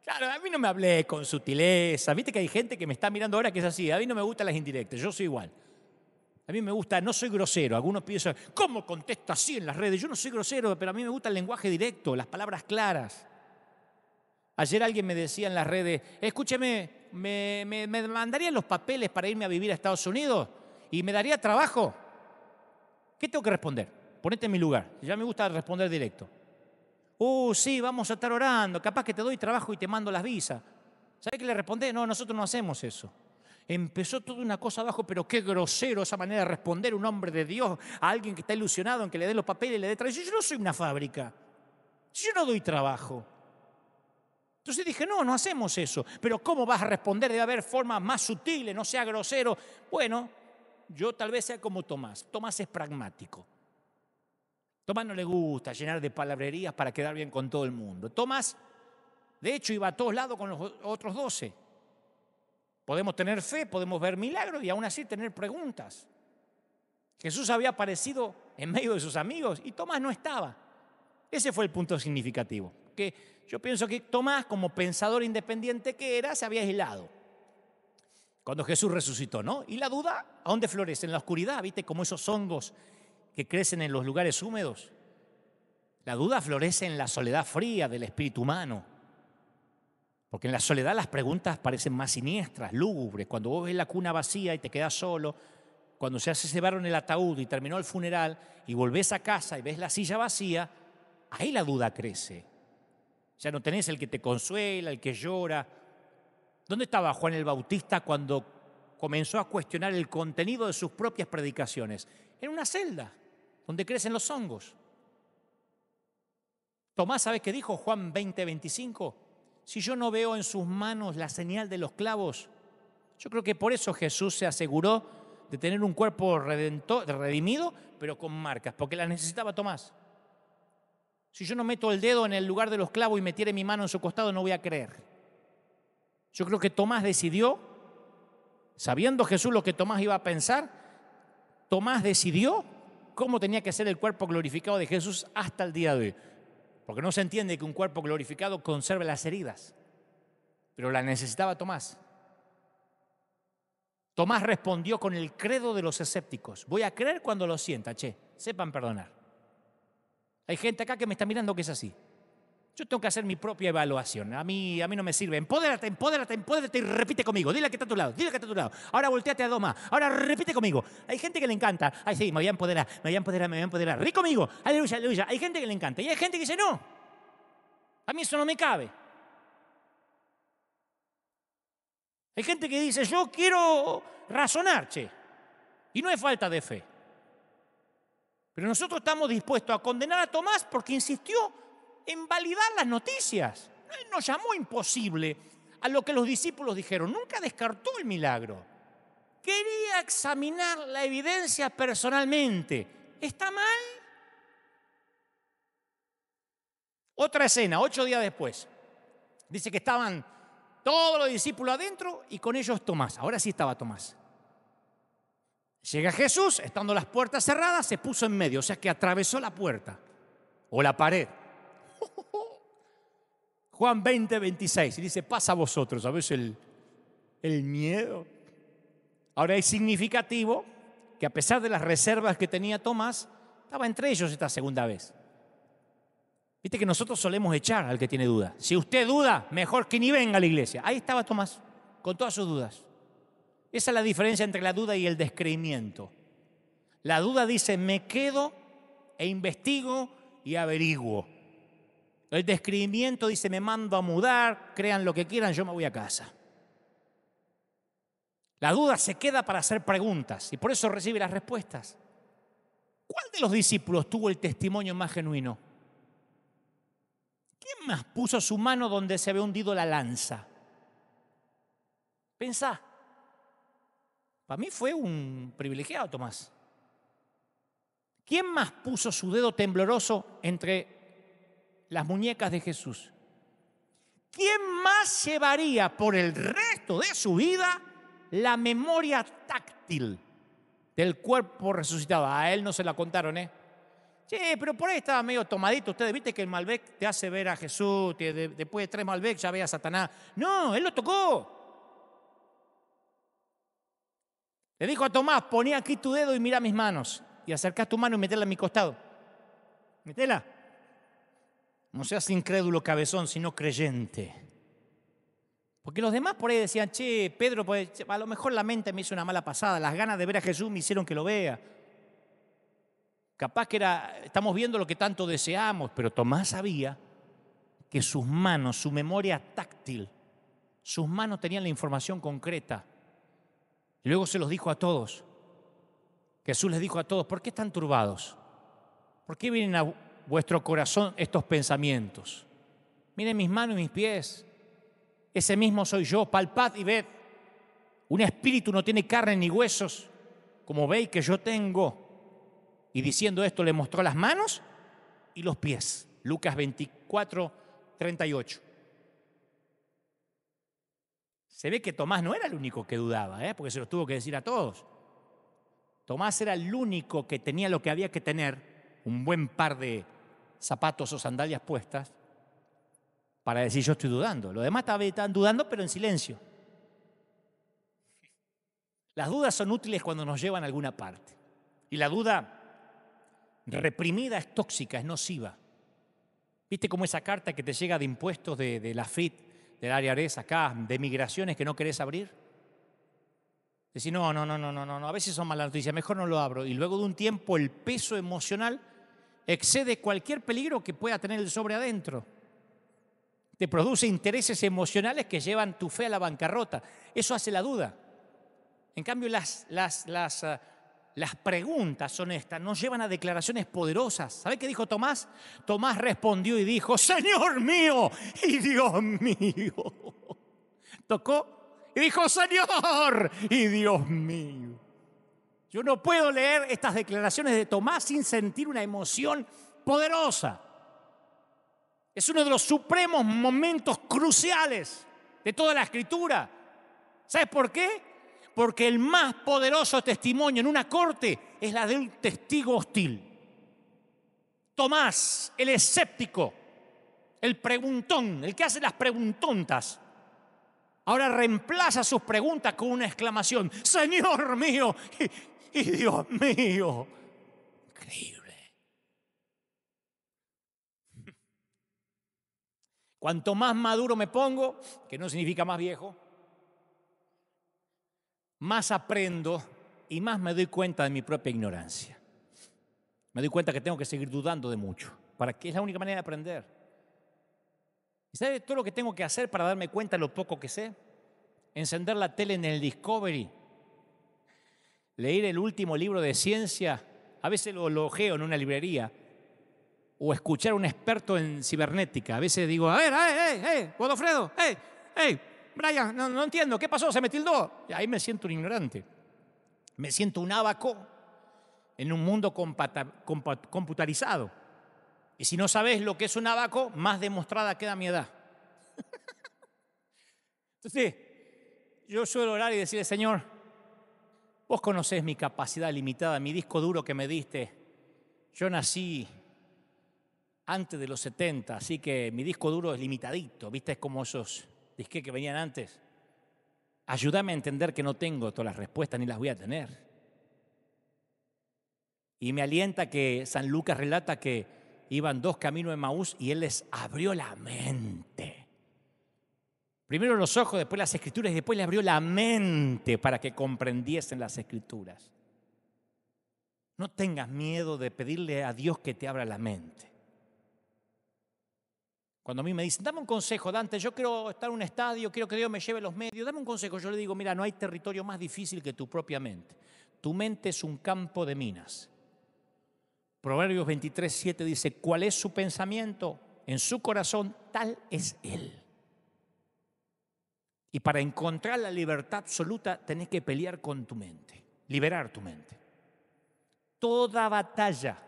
Claro, a mí no me hablé con sutileza. Viste que hay gente que me está mirando ahora que es así. A mí no me gustan las indirectas, yo soy igual. A mí me gusta, no soy grosero. Algunos piensan, ¿cómo contesta así en las redes? Yo no soy grosero, pero a mí me gusta el lenguaje directo, las palabras claras. Ayer alguien me decía en las redes, escúcheme, ¿me mandarían los papeles para irme a vivir a Estados Unidos? ¿Y me daría trabajo? ¿Qué tengo que responder? Ponete en mi lugar. Ya me gusta responder directo. Sí, vamos a estar orando. Capaz que te doy trabajo y te mando las visas. ¿Sabés qué le respondí? No, nosotros no hacemos eso. Empezó toda una cosa abajo, pero qué grosero esa manera de responder un hombre de Dios a alguien que está ilusionado en que le dé los papeles y le dé trabajo. Yo no soy una fábrica. Yo no doy trabajo. Entonces dije, no hacemos eso. Pero ¿cómo vas a responder? Debe haber formas más sutiles, no sea grosero. Bueno, yo tal vez sea como Tomás. Tomás es pragmático. Tomás no le gusta llenar de palabrerías para quedar bien con todo el mundo. Tomás, de hecho, iba a todos lados con los otros 12. Podemos tener fe, podemos ver milagros y aún así tener preguntas. Jesús había aparecido en medio de sus amigos y Tomás no estaba. Ese fue el punto significativo. Que yo pienso que Tomás, como pensador independiente que era, se había aislado cuando Jesús resucitó, ¿no? Y la duda, ¿a dónde florece? En la oscuridad, ¿viste? Como esos hongos que crecen en los lugares húmedos. La duda florece en la soledad fría del espíritu humano. Porque en la soledad las preguntas parecen más siniestras, lúgubres. Cuando vos ves la cuna vacía y te quedás solo, cuando se hace cebar en el ataúd y terminó el funeral y volvés a casa y ves la silla vacía, ahí la duda crece. Ya no tenés el que te consuela, el que llora. ¿Dónde estaba Juan el Bautista cuando comenzó a cuestionar el contenido de sus propias predicaciones? En una celda donde crecen los hongos. Tomás, ¿sabes qué dijo Juan 20:25? Si yo no veo en sus manos la señal de los clavos, yo creo que por eso Jesús se aseguró de tener un cuerpo redimido, pero con marcas, porque las necesitaba Tomás. Si yo no meto el dedo en el lugar de los clavos y metiere mi mano en su costado, no voy a creer. Yo creo que Tomás decidió, sabiendo Jesús lo que Tomás iba a pensar, Tomás decidió cómo tenía que ser el cuerpo glorificado de Jesús hasta el día de hoy. porque no se entiende que un cuerpo glorificado conserve las heridas, pero la necesitaba Tomás. Tomás respondió con el credo de los escépticos. Voy a creer cuando lo sienta, sepan perdonar. Hay gente acá que me está mirando que es así. Yo tengo que hacer mi propia evaluación. A mí no me sirve. Empodérate y repite conmigo. Dile que está a tu lado, dile que está a tu lado. Ahora volteate a dos más. Ahora repite conmigo. Hay gente que le encanta. Ay, sí, me voy a empoderar, me voy a empoderar, me voy a empoderar. Rí conmigo. Aleluya, aleluya. Hay gente que le encanta. Y hay gente que dice, no. A mí eso no me cabe. Hay gente que dice, yo quiero razonar, y no es falta de fe. Pero nosotros estamos dispuestos a condenar a Tomás porque insistió en validar las noticias. Él no llamó imposible a lo que los discípulos dijeron. Nunca descartó el milagro. Quería examinar la evidencia personalmente. ¿Está mal? Otra escena, 8 días después. Dice que estaban todos los discípulos adentro y con ellos Tomás. Ahora sí estaba Tomás. Llega Jesús, estando las puertas cerradas, se puso en medio, o sea que atravesó la puerta o la pared. Juan 20, 26, y dice, pasa a vosotros, ¿sabes el miedo? Ahora es significativo que a pesar de las reservas que tenía Tomás, estaba entre ellos esta segunda vez. Viste que nosotros solemos echar al que tiene duda. Si usted duda, mejor que ni venga a la iglesia. Ahí estaba Tomás, con todas sus dudas. Esa es la diferencia entre la duda y el descreimiento. La duda dice, me quedo e investigo y averiguo. El descreimiento dice, me mando a mudar, crean lo que quieran, yo me voy a casa. La duda se queda para hacer preguntas y por eso recibe las respuestas. ¿Cuál de los discípulos tuvo el testimonio más genuino? ¿Quién más puso su mano donde se había hundido la lanza? Pensá. Para mí fue un privilegiado, Tomás. ¿Quién más puso su dedo tembloroso entre las muñecas de Jesús? ¿Quién más llevaría por el resto de su vida la memoria táctil del cuerpo resucitado? A él no se la contaron, pero por ahí estaba medio tomadito. Ustedes viste que el Malbec te hace ver a Jesús, después de 3 Malbec ya ve a Satanás. No, él lo tocó. Le dijo a Tomás, poné aquí tu dedo y mira mis manos. Y acercás tu mano y metela en mi costado. Metela. No seas incrédulo cabezón, sino creyente. Porque los demás por ahí decían, Pedro, pues, a lo mejor la mente me hizo una mala pasada. Las ganas de ver a Jesús me hicieron que lo vea. Capaz que estamos viendo lo que tanto deseamos, pero Tomás sabía que sus manos, su memoria táctil, sus manos tenían la información concreta. Y luego se los dijo a todos. Jesús les dijo a todos, ¿por qué están turbados? ¿Por qué vienen a vuestro corazón estos pensamientos? Miren mis manos y mis pies. Ese mismo soy yo, palpad y ved. Un espíritu no tiene carne ni huesos, como veis que yo tengo. Y diciendo esto le mostró las manos y los pies. Lucas 24, 38. Se ve que Tomás no era el único que dudaba, porque se los tuvo que decir a todos. Tomás era el único que tenía lo que había que tener, un buen par de zapatos o sandalias puestas, para decir yo estoy dudando. Los demás estaban dudando, pero en silencio. Las dudas son útiles cuando nos llevan a alguna parte. Y la duda reprimida es tóxica, es nociva. ¿Viste cómo esa carta que te llega de impuestos de la FIT, del área ARES acá, de migraciones que no querés abrir? Decís, no, a veces son malas noticias, mejor no lo abro. Y luego de un tiempo el peso emocional excede cualquier peligro que pueda tener el sobre adentro. Te produce intereses emocionales que llevan tu fe a la bancarrota. Eso hace la duda. En cambio, las preguntas honestas nos llevan a declaraciones poderosas. ¿Sabe qué dijo Tomás? Tomás respondió y dijo, Señor mío y Dios mío. Tocó y dijo, Señor y Dios mío. Yo no puedo leer estas declaraciones de Tomás sin sentir una emoción poderosa. Es uno de los supremos momentos cruciales de toda la Escritura. ¿Sabes por qué? Porque el más poderoso testimonio en una corte es la de un testigo hostil. Tomás, el escéptico, el preguntón, el que hace las preguntontas, ahora reemplaza sus preguntas con una exclamación: Señor mío y Dios mío. Increíble. Cuanto más maduro me pongo, que no significa más viejo, más aprendo y más me doy cuenta de mi propia ignorancia. Me doy cuenta que tengo que seguir dudando de mucho, para que es la única manera de aprender. ¿Y sabe todo lo que tengo que hacer para darme cuenta de lo poco que sé? Encender la tele en el Discovery, leer el último libro de ciencia, a veces lo ojeo en una librería, o escuchar a un experto en cibernética. A veces digo: a ver, Godofredo, Brian, no entiendo, ¿qué pasó? Se me tildó. Y ahí me siento un ignorante. Me siento un ábaco en un mundo computarizado. Y si no sabes lo que es un ábaco, más demostrada queda mi edad. Entonces, yo suelo orar y decirle: Señor, vos conocés mi capacidad limitada, mi disco duro que me diste. Yo nací antes de los 70, así que mi disco duro es limitadito. ¿Viste? Es como esos disques que venían antes. Ayúdame a entender que no tengo todas las respuestas ni las voy a tener. Y me alienta que San Lucas relata que iban 2 caminos de Emaús y él les abrió la mente. Primero los ojos, después las escrituras y después le abrió la mente para que comprendiesen las escrituras. No tengas miedo de pedirle a Dios que te abra la mente. Cuando a mí me dicen: dame un consejo, Dante, yo quiero estar en un estadio, quiero que Dios me lleve los medios, dame un consejo. Yo le digo: mira, no hay territorio más difícil que tu propia mente. Tu mente es un campo de minas. Proverbios 23:7 dice: ¿cuál es su pensamiento en su corazón? Tal es él. Y para encontrar la libertad absoluta tenés que pelear con tu mente, liberar tu mente. Toda batalla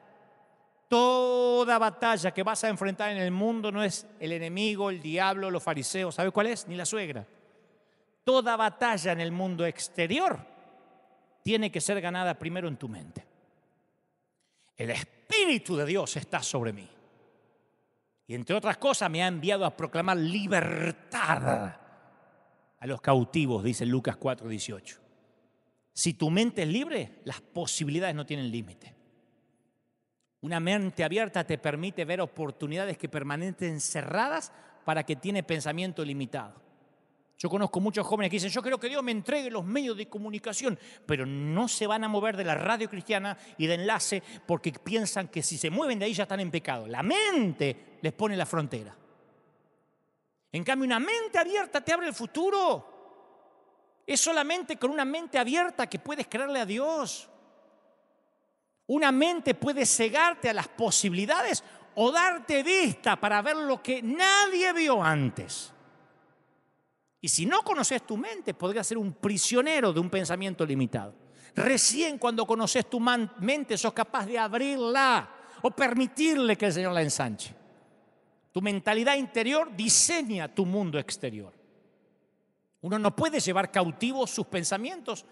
que vas a enfrentar en el mundo no es el enemigo, el diablo, los fariseos. ¿Sabe cuál es? Ni la suegra. Toda batalla en el mundo exterior tiene que ser ganada primero en tu mente. El Espíritu de Dios está sobre mí. Y entre otras cosas me ha enviado a proclamar libertad a los cautivos, dice Lucas 4:18. Si tu mente es libre, las posibilidades no tienen límite. Una mente abierta te permite ver oportunidades que permanecen cerradas para que tiene pensamiento limitado. Yo conozco muchos jóvenes que dicen: yo creo que Dios me entregue los medios de comunicación, pero no se van a mover de la radio cristiana y de enlace porque piensan que si se mueven de ahí ya están en pecado. La mente les pone la frontera. En cambio, una mente abierta te abre el futuro. Es solamente con una mente abierta que puedes creerle a Dios. Una mente puede cegarte a las posibilidades o darte vista para ver lo que nadie vio antes. Y si no conoces tu mente, podrías ser un prisionero de un pensamiento limitado. Recién cuando conoces tu mente sos capaz de abrirla o permitirle que el Señor la ensanche. Tu mentalidad interior diseña tu mundo exterior. Uno no puede llevar cautivos sus pensamientos,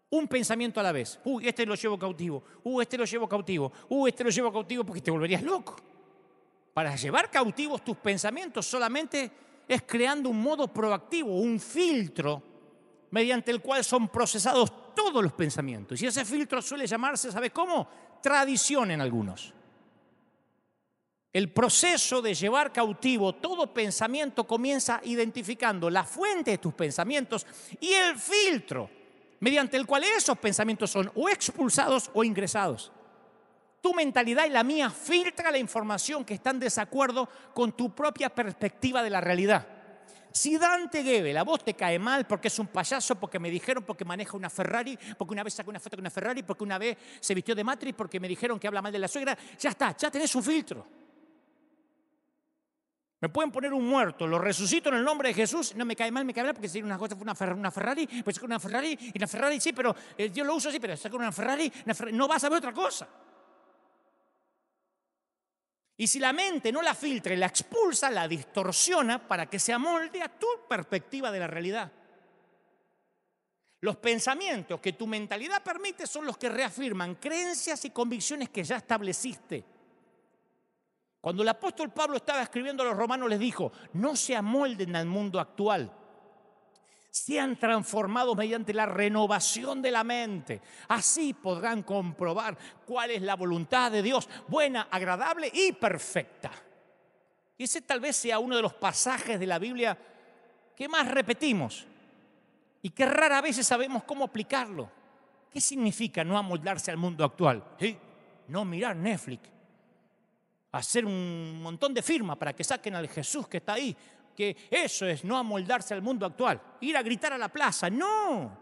un pensamiento a la vez. Este lo llevo cautivo, este lo llevo cautivo, este lo llevo cautivo, porque te volverías loco. Para llevar cautivos tus pensamientos solamente es creando un modo proactivo, un filtro mediante el cual son procesados todos los pensamientos. Y ese filtro suele llamarse, ¿sabe cómo? Tradición en algunos. El proceso de llevar cautivo todo pensamiento comienza identificando la fuente de tus pensamientos y el filtro mediante el cual esos pensamientos son o expulsados o ingresados. Tu mentalidad y la mía filtra la información que está en desacuerdo con tu propia perspectiva de la realidad. Si Dante Gebel a vos te cae mal porque es un payaso, porque me dijeron, porque maneja una Ferrari, porque una vez sacó una foto con una Ferrari, porque una vez se vistió de Matrix, porque me dijeron que habla mal de la suegra, ya está, ya tenés un filtro. Me pueden poner un muerto, lo resucito en el nombre de Jesús, no me cae mal porque si una cosa fue una Ferrari, pues saco una Ferrari, y una Ferrari sí, pero Dios lo usa así, pero saco una Ferrari, no vas a ver otra cosa. Y si la mente no la filtra y la expulsa, la distorsiona para que se amolde a tu perspectiva de la realidad. Los pensamientos que tu mentalidad permite son los que reafirman creencias y convicciones que ya estableciste. Cuando el apóstol Pablo estaba escribiendo a los romanos les dijo, no se amolden al mundo actual, sean transformados mediante la renovación de la mente. Así podrán comprobar cuál es la voluntad de Dios, buena, agradable y perfecta. Y ese tal vez sea uno de los pasajes de la Biblia que más repetimos y que rara vez sabemos cómo aplicarlo. ¿Qué significa no amoldarse al mundo actual? ¿Sí? No mirar Netflix, hacer un montón de firmas para que saquen al Jesús que está ahí, que eso es no amoldarse al mundo actual, ir a gritar a la plaza. No.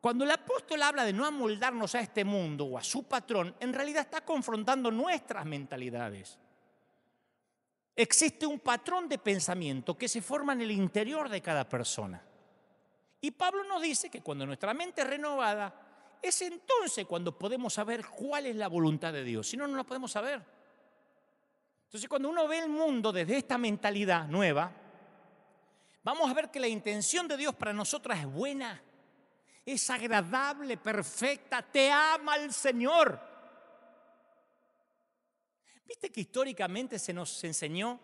Cuando el apóstol habla de no amoldarnos a este mundo o a su patrón, en realidad está confrontando nuestras mentalidades. Existe un patrón de pensamiento que se forma en el interior de cada persona. Y Pablo nos dice que cuando nuestra mente es renovada, es entonces cuando podemos saber cuál es la voluntad de Dios. Si no, no la podemos saber. Entonces, cuando uno ve el mundo desde esta mentalidad nueva, vamos a ver que la intención de Dios para nosotras es buena, es agradable, perfecta, te ama el Señor. ¿Viste que históricamente se nos enseñó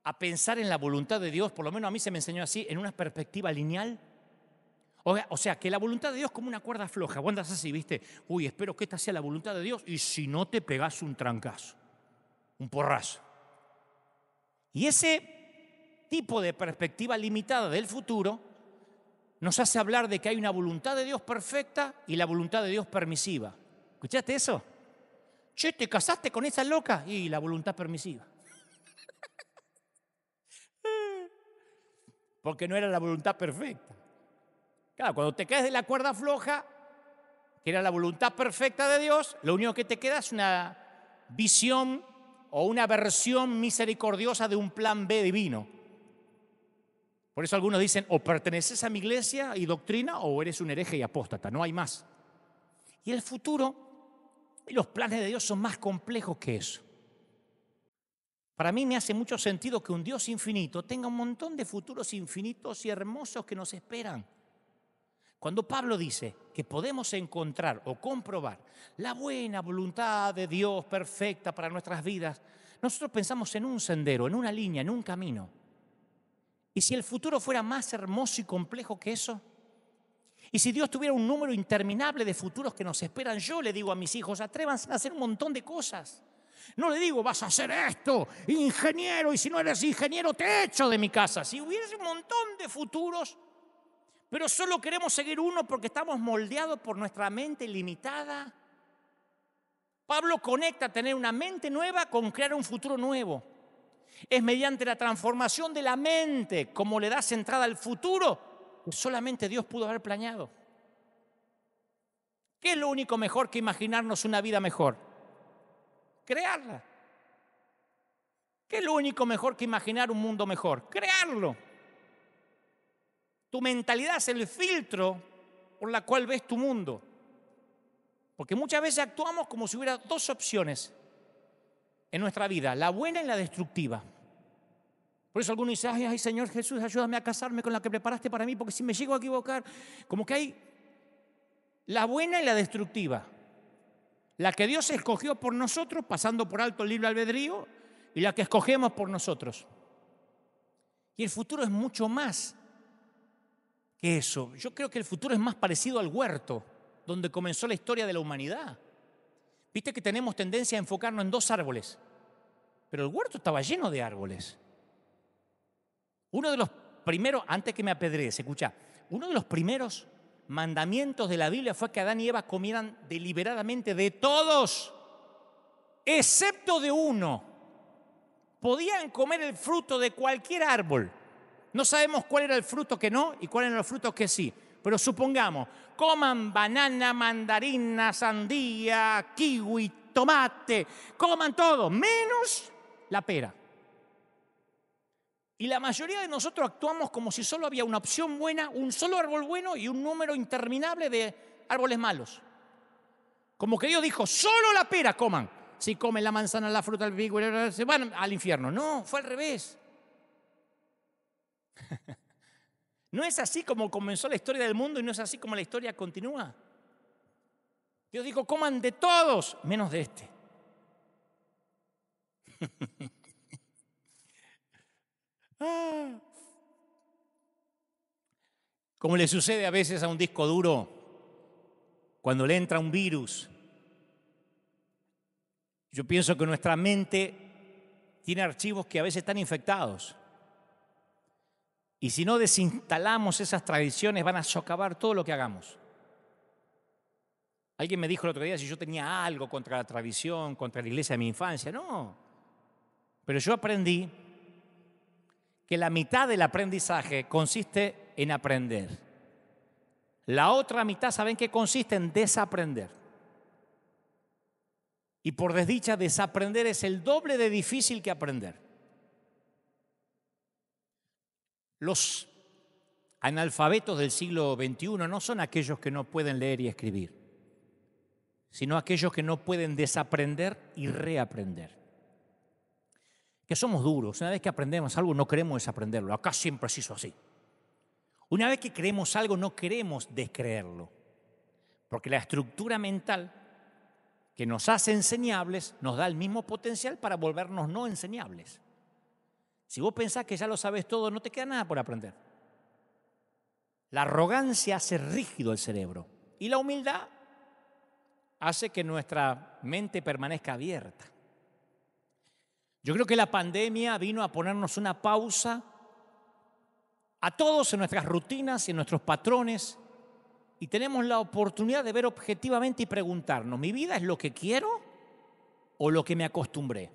a pensar en la voluntad de Dios? Por lo menos a mí se me enseñó así, en una perspectiva lineal. O sea, que la voluntad de Dios es como una cuerda floja. Vos andás así, ¿viste? Uy, espero que esta sea la voluntad de Dios. Y si no, te pegás un trancazo, un porrazo. Y ese tipo de perspectiva limitada del futuro nos hace hablar de que hay una voluntad de Dios perfecta y la voluntad de Dios permisiva. ¿Escuchaste eso? Che, ¿te casaste con esa loca? Y la voluntad permisiva. Porque no era la voluntad perfecta. Claro, cuando te caes de la cuerda floja, que era la voluntad perfecta de Dios, lo único que te queda es una visión o una versión misericordiosa de un plan B divino. Por eso algunos dicen, o perteneces a mi iglesia y doctrina, o eres un hereje y apóstata, no hay más. Y el futuro y los planes de Dios son más complejos que eso. Para mí me hace mucho sentido que un Dios infinito tenga un montón de futuros infinitos y hermosos que nos esperan. Cuando Pablo dice que podemos encontrar o comprobar la buena voluntad de Dios perfecta para nuestras vidas, nosotros pensamos en un sendero, en una línea, en un camino. ¿Y si el futuro fuera más hermoso y complejo que eso? ¿Y si Dios tuviera un número interminable de futuros que nos esperan? Yo le digo a mis hijos, atrévanse a hacer un montón de cosas. No le digo, vas a hacer esto, ingeniero, y si no eres ingeniero te echo de mi casa. Si hubiese un montón de futuros, pero solo queremos seguir uno porque estamos moldeados por nuestra mente limitada. Pablo conecta tener una mente nueva con crear un futuro nuevo. Es mediante la transformación de la mente como le das entrada al futuro que solamente Dios pudo haber planeado. ¿Qué es lo único mejor que imaginarnos una vida mejor? Crearla. ¿Qué es lo único mejor que imaginar un mundo mejor? Crearlo. Tu mentalidad es el filtro por la cual ves tu mundo. Porque muchas veces actuamos como si hubiera dos opciones en nuestra vida, la buena y la destructiva. Por eso algunos dicen, ay, Señor Jesús, ayúdame a casarme con la que preparaste para mí, porque si me llego a equivocar, como que hay la buena y la destructiva. La que Dios escogió por nosotros, pasando por alto el libre albedrío, y la que escogemos por nosotros. Y el futuro es mucho más que eso. Yo creo que el futuro es más parecido al huerto, donde comenzó la historia de la humanidad. Viste que tenemos tendencia a enfocarnos en dos árboles, pero el huerto estaba lleno de árboles. Uno de los primeros, antes que me apedrees, escucha, uno de los primeros mandamientos de la Biblia fue que Adán y Eva comieran deliberadamente de todos, excepto de uno. Podían comer el fruto de cualquier árbol. No sabemos cuál era el fruto que no y cuáles eran los frutos que sí. Pero supongamos, coman banana, mandarina, sandía, kiwi, tomate, coman todo, menos la pera. Y la mayoría de nosotros actuamos como si solo había una opción buena, un solo árbol bueno y un número interminable de árboles malos. Como que Dios dijo, solo la pera coman. Si comen la manzana, la fruta, el figo, se van al infierno. No, fue al revés. No es así como comenzó la historia del mundo y no es así como la historia continúa. Dios dijo, coman de todos, menos de este. Ah. Como le sucede a veces a un disco duro cuando le entra un virus. Yo pienso que nuestra mente tiene archivos que a veces están infectados. Y si no desinstalamos esas tradiciones, van a socavar todo lo que hagamos. Alguien me dijo el otro día si yo tenía algo contra la tradición, contra la iglesia de mi infancia. No. Pero yo aprendí que la mitad del aprendizaje consiste en aprender. La otra mitad, ¿saben qué consiste? En desaprender. Y por desdicha, desaprender es el doble de difícil que aprender. Los analfabetos del siglo XXI no son aquellos que no pueden leer y escribir, sino aquellos que no pueden desaprender y reaprender. Que somos duros. Una vez que aprendemos algo, no queremos desaprenderlo. Acá siempre se hizo así. Una vez que creemos algo, no queremos descreerlo. Porque la estructura mental que nos hace enseñables nos da el mismo potencial para volvernos no enseñables. Si vos pensás que ya lo sabes todo, no te queda nada por aprender. La arrogancia hace rígido el cerebro y la humildad hace que nuestra mente permanezca abierta. Yo creo que la pandemia vino a ponernos una pausa a todos en nuestras rutinas y en nuestros patrones y tenemos la oportunidad de ver objetivamente y preguntarnos, ¿mi vida es lo que quiero o lo que me acostumbré?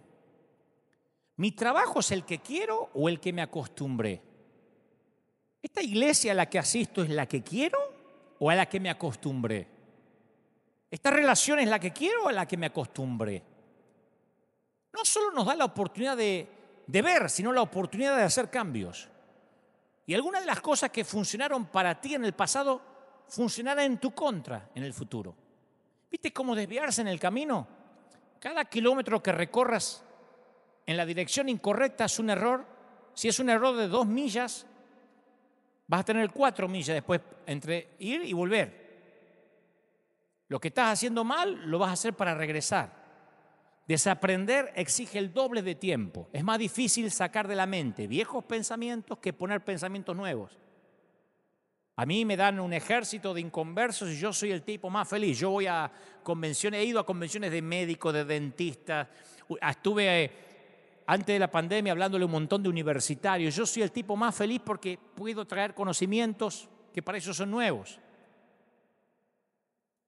¿Mi trabajo es el que quiero o el que me acostumbré? ¿Esta iglesia a la que asisto es la que quiero o a la que me acostumbré? ¿Esta relación es la que quiero o a la que me acostumbré? No solo nos da la oportunidad de ver, sino la oportunidad de hacer cambios. Y algunas de las cosas que funcionaron para ti en el pasado funcionarán en tu contra en el futuro. ¿Viste cómo desviarse en el camino? Cada kilómetro que recorras en la dirección incorrecta es un error. Si es un error de 2 millas, vas a tener 4 millas después entre ir y volver. Lo que estás haciendo mal lo vas a hacer para regresar. Desaprender exige el doble de tiempo. Es más difícil sacar de la mente viejos pensamientos que poner pensamientos nuevos. A mí me dan un ejército de inconversos y yo soy el tipo más feliz. Yo voy a convenciones, he ido a convenciones de médicos, de dentistas. Estuve antes de la pandemia hablándole a un montón de universitarios. Yo soy el tipo más feliz porque puedo traer conocimientos que para ellos son nuevos.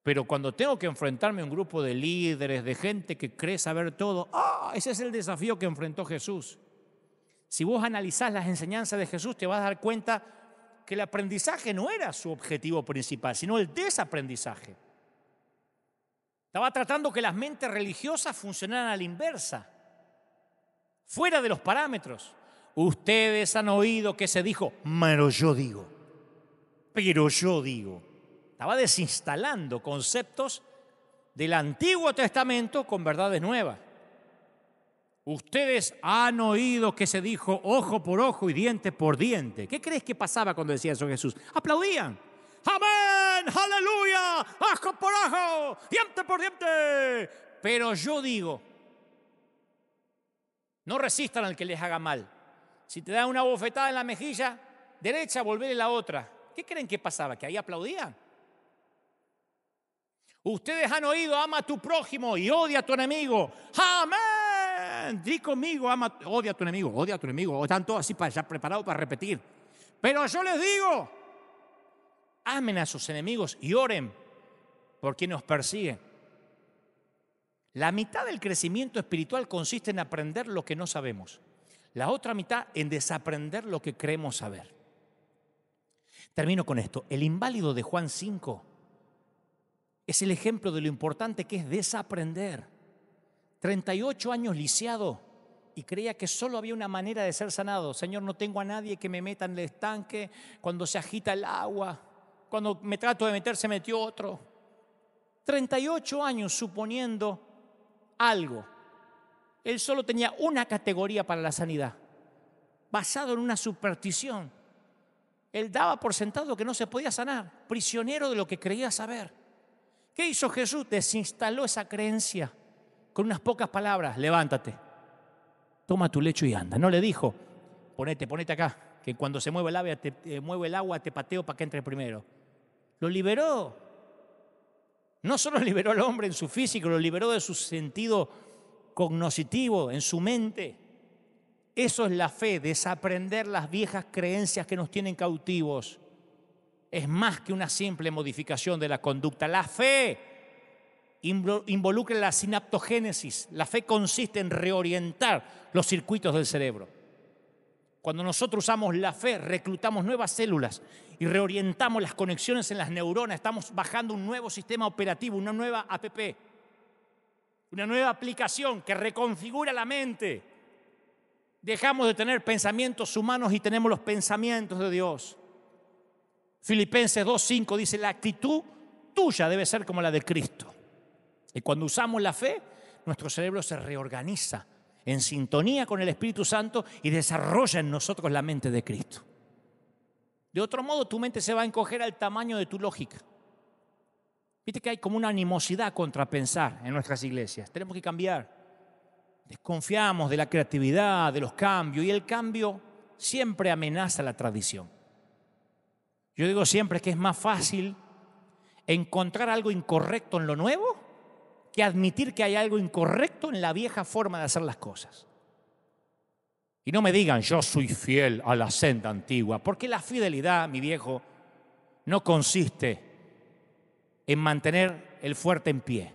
Pero cuando tengo que enfrentarme a un grupo de líderes, de gente que cree saber todo, ese es el desafío que enfrentó Jesús. Si vos analizás las enseñanzas de Jesús, te vas a dar cuenta que el aprendizaje no era su objetivo principal, sino el desaprendizaje. Estaba tratando que las mentes religiosas funcionaran a la inversa, fuera de los parámetros. Ustedes han oído que se dijo, pero yo digo. Estaba desinstalando conceptos del Antiguo Testamento con verdades nuevas. Ustedes han oído que se dijo ojo por ojo y diente por diente. ¿Qué crees que pasaba cuando decía eso Jesús? Aplaudían. ¡Amén! ¡Aleluya! ¡Ojo por ojo! ¡Diente por diente! Pero yo digo, no resistan al que les haga mal. Si te dan una bofetada en la mejilla derecha, volverle la otra. ¿Qué creen que pasaba? ¿Que ahí aplaudían? Ustedes han oído, ama a tu prójimo y odia a tu enemigo. ¡Amén! Di conmigo, odia a tu enemigo, odia a tu enemigo. Están todos así ya preparados para repetir. Pero yo les digo, amen a sus enemigos y oren por quienes nos persiguen. La mitad del crecimiento espiritual consiste en aprender lo que no sabemos. La otra mitad en desaprender lo que creemos saber. Termino con esto. El inválido de Juan 5 es el ejemplo de lo importante que es desaprender. 38 años lisiado y creía que solo había una manera de ser sanado. Señor, no tengo a nadie que me meta en el estanque cuando se agita el agua. Cuando me trato de meter, se metió otro. 38 años suponiendo algo. Él solo tenía una categoría para la sanidad, basado en una superstición. Él daba por sentado que no se podía sanar, prisionero de lo que creía saber. ¿Qué hizo Jesús? Desinstaló esa creencia con unas pocas palabras. Levántate. toma tu lecho y anda. No le dijo, ponete acá, que cuando se mueve el agua te pateo para que entre primero. Lo liberó. No solo liberó al hombre en su físico, lo liberó de su sentido cognoscitivo, en su mente. Eso es la fe, desaprender las viejas creencias que nos tienen cautivos. Es más que una simple modificación de la conducta. La fe involucra la sinaptogénesis. La fe consiste en reorientar los circuitos del cerebro. Cuando nosotros usamos la fe, reclutamos nuevas células y reorientamos las conexiones en las neuronas. Estamos bajando un nuevo sistema operativo, una nueva app, una nueva aplicación que reconfigura la mente. Dejamos de tener pensamientos humanos y tenemos los pensamientos de Dios. Filipenses 2:5 dice, la actitud tuya debe ser como la de Cristo. Y cuando usamos la fe, nuestro cerebro se reorganiza en sintonía con el Espíritu Santo y desarrolla en nosotros la mente de Cristo. De otro modo, tu mente se va a encoger al tamaño de tu lógica. Viste que hay como una animosidad contra pensar en nuestras iglesias. Tenemos que cambiar. Desconfiamos de la creatividad, de los cambios, y el cambio siempre amenaza la tradición. Yo digo siempre que es más fácil encontrar algo incorrecto en lo nuevo que admitir que hay algo incorrecto en la vieja forma de hacer las cosas. Y no me digan, yo soy fiel a la senda antigua, porque la fidelidad, mi viejo, no consiste en mantener el fuerte en pie,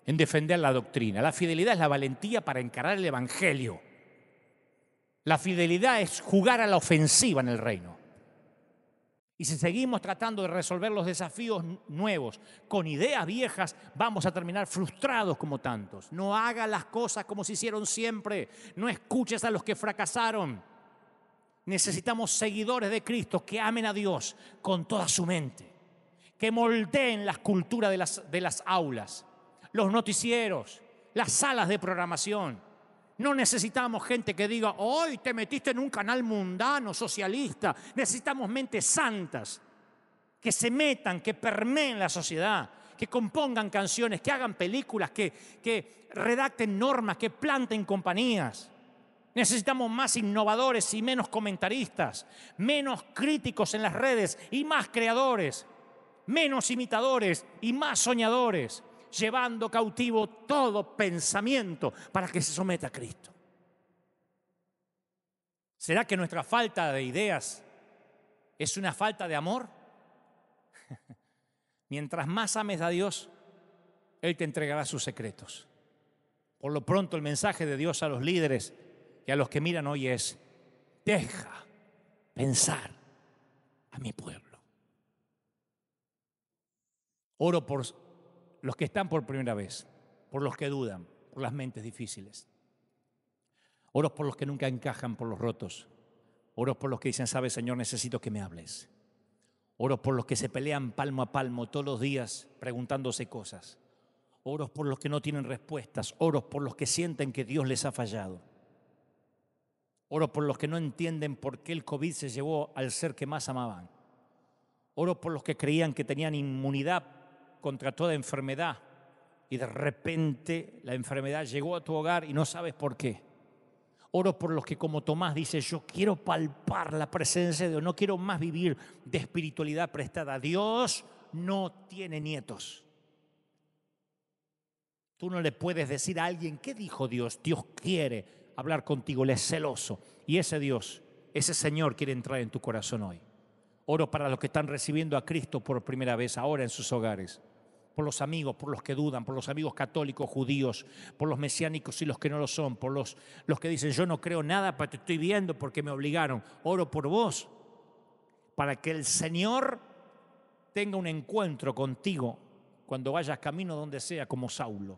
en defender la doctrina. La fidelidad es la valentía para encarar el evangelio. La fidelidad es jugar a la ofensiva en el reino. Y si seguimos tratando de resolver los desafíos nuevos con ideas viejas, vamos a terminar frustrados como tantos. No hagas las cosas como se hicieron siempre. No escuches a los que fracasaron. Necesitamos seguidores de Cristo que amen a Dios con toda su mente, que moldeen las culturas de las aulas, los noticieros, las salas de programación. No necesitamos gente que diga, hoy te metiste en un canal mundano, socialista. Necesitamos mentes santas que se metan, que permeen la sociedad, que compongan canciones, que hagan películas, que redacten normas, que planten compañías. Necesitamos más innovadores y menos comentaristas, menos críticos en las redes y más creadores, menos imitadores y más soñadores, llevando cautivo todo pensamiento para que se someta a Cristo. ¿Será que nuestra falta de ideas es una falta de amor? Mientras más ames a Dios, Él te entregará sus secretos. Por lo pronto, el mensaje de Dios a los líderes y a los que miran hoy es: deja pensar a mi pueblo. Oro por los que están por primera vez, por los que dudan, por las mentes difíciles. Oro por los que nunca encajan, por los rotos. Oro por los que dicen, ¿sabes, Señor? Necesito que me hables. Oro por los que se pelean palmo a palmo todos los días preguntándose cosas. Oro por los que no tienen respuestas. Oro por los que sienten que Dios les ha fallado. Oro por los que no entienden por qué el COVID se llevó al ser que más amaban. Oro por los que creían que tenían inmunidad contra toda enfermedad y de repente la enfermedad llegó a tu hogar y no sabes por qué. Oro por los que, como Tomás dice, yo quiero palpar la presencia de Dios, no quiero más vivir de espiritualidad prestada. Dios no tiene nietos. Tú no le puedes decir a alguien, ¿qué dijo Dios? Dios quiere hablar contigo, Él es celoso. Y ese Dios, ese Señor quiere entrar en tu corazón hoy. Oro para los que están recibiendo a Cristo por primera vez ahora en sus hogares. Por los amigos, por los que dudan, por los amigos católicos, judíos, por los mesiánicos y los que no lo son, por los que dicen, yo no creo nada, pero te estoy viendo porque me obligaron. Oro por vos, para que el Señor tenga un encuentro contigo cuando vayas camino donde sea, como Saulo.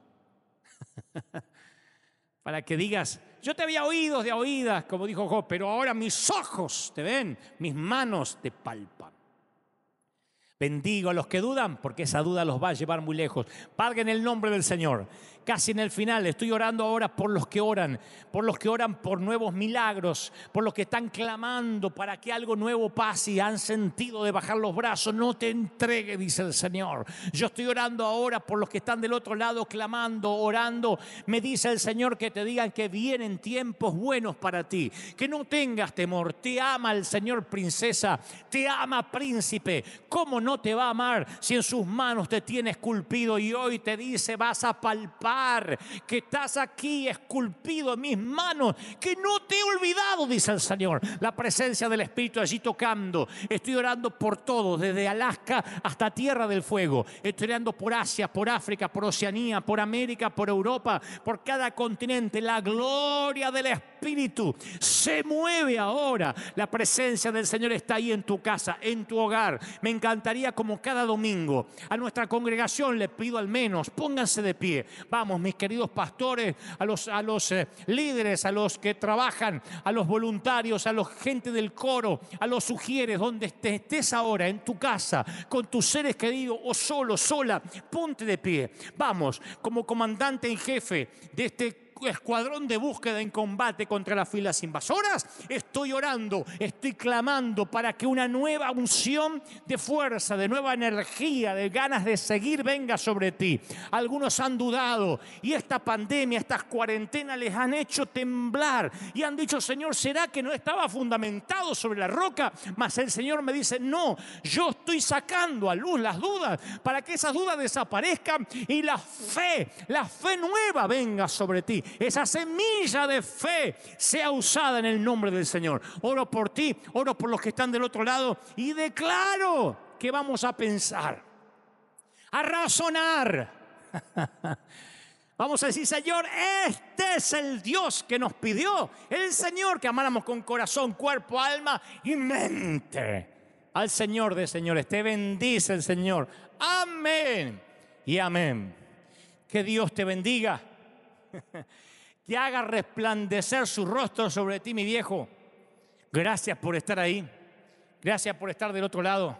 Para que digas, yo te había oído de oídas, como dijo Job, pero ahora mis ojos te ven, mis manos te palpan. Bendigo a los que dudan, porque esa duda los va a llevar muy lejos. Padre, en el nombre del Señor, casi en el final, estoy orando ahora por los que oran por nuevos milagros, por los que están clamando para que algo nuevo pase y han sentido de bajar los brazos. No te entregue, dice el Señor. Yo estoy orando ahora por los que están del otro lado clamando, orando. Me dice el Señor que te digan que vienen tiempos buenos para ti, que no tengas temor. Te ama el Señor, princesa, te ama, príncipe. ¿Cómo no te va a amar si en sus manos te tiene esculpido? Y hoy te dice, vas a palpar que estás aquí esculpido en mis manos, que no te he olvidado, dice el Señor. La presencia del Espíritu allí tocando. Estoy orando por todos, desde Alaska hasta Tierra del Fuego. Estoy orando por Asia, por África, por Oceanía, por América, por Europa, por cada continente. La gloria del Espíritu se mueve ahora. La presencia del Señor está ahí en tu casa, en tu hogar. Me encantaría, como cada domingo, a nuestra congregación le pido al menos, pónganse de pie. Vamos, mis queridos pastores, a los líderes, a los que trabajan, a los voluntarios, a la gente del coro, a los sugieres, donde estés ahora, en tu casa, con tus seres queridos o solo, sola, ponte de pie. Vamos, como comandante en jefe de este escuadrón de búsqueda en combate contra las filas invasoras, estoy orando, estoy clamando para que una nueva unción de fuerza, de nueva energía, de ganas de seguir venga sobre ti. Algunos han dudado y esta pandemia, estas cuarentenas les han hecho temblar y han dicho, Señor, ¿será que no estaba fundamentado sobre la roca? Mas el Señor me dice, no, yo estoy sacando a luz las dudas para que esas dudas desaparezcan y la fe nueva venga sobre ti. Esa semilla de fe sea usada en el nombre del Señor. Oro por ti, oro por los que están del otro lado y declaro que vamos a pensar, a razonar. Vamos a decir, Señor, este es el Dios que nos pidió, el Señor que amáramos con corazón, cuerpo, alma y mente. Al Señor de señores, te bendice el Señor. Amén y amén. Que Dios te bendiga. Que haga resplandecer su rostro sobre ti, mi viejo. Gracias por estar ahí. Gracias por estar del otro lado.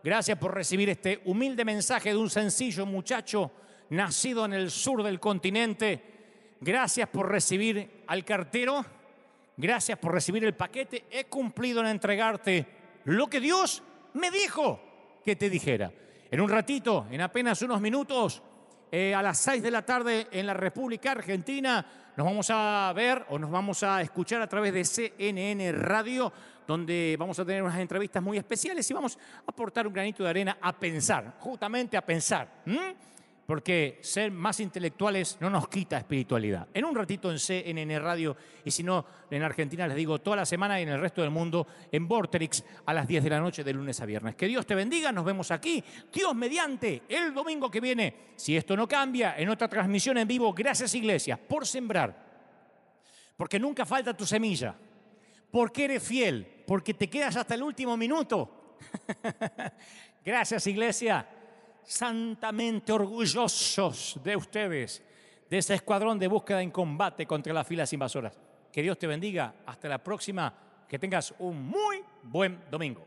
Gracias por recibir este humilde mensaje de un sencillo muchacho nacido en el sur del continente. Gracias por recibir al cartero. Gracias por recibir el paquete. He cumplido en entregarte lo que Dios me dijo que te dijera. En un ratito, en apenas unos minutos, a las 6 de la tarde en la República Argentina, nos vamos a ver o nos vamos a escuchar a través de CNN Radio, donde vamos a tener unas entrevistas muy especiales y vamos a aportar un granito de arena a pensar, justamente a pensar. Porque ser más intelectuales no nos quita espiritualidad. En un ratito en CNN Radio, y si no, en Argentina les digo toda la semana y en el resto del mundo en Vorterix a las 10 de la noche de lunes a viernes. Que Dios te bendiga, nos vemos aquí, Dios mediante, el domingo que viene. Si esto no cambia, en otra transmisión en vivo. Gracias, iglesia, por sembrar. Porque nunca falta tu semilla. Porque eres fiel. Porque te quedas hasta el último minuto. Gracias, iglesia. Santamente orgullosos de ustedes, de ese escuadrón de búsqueda en combate contra las filas invasoras. Que Dios te bendiga. Hasta la próxima. Que tengas un muy buen domingo.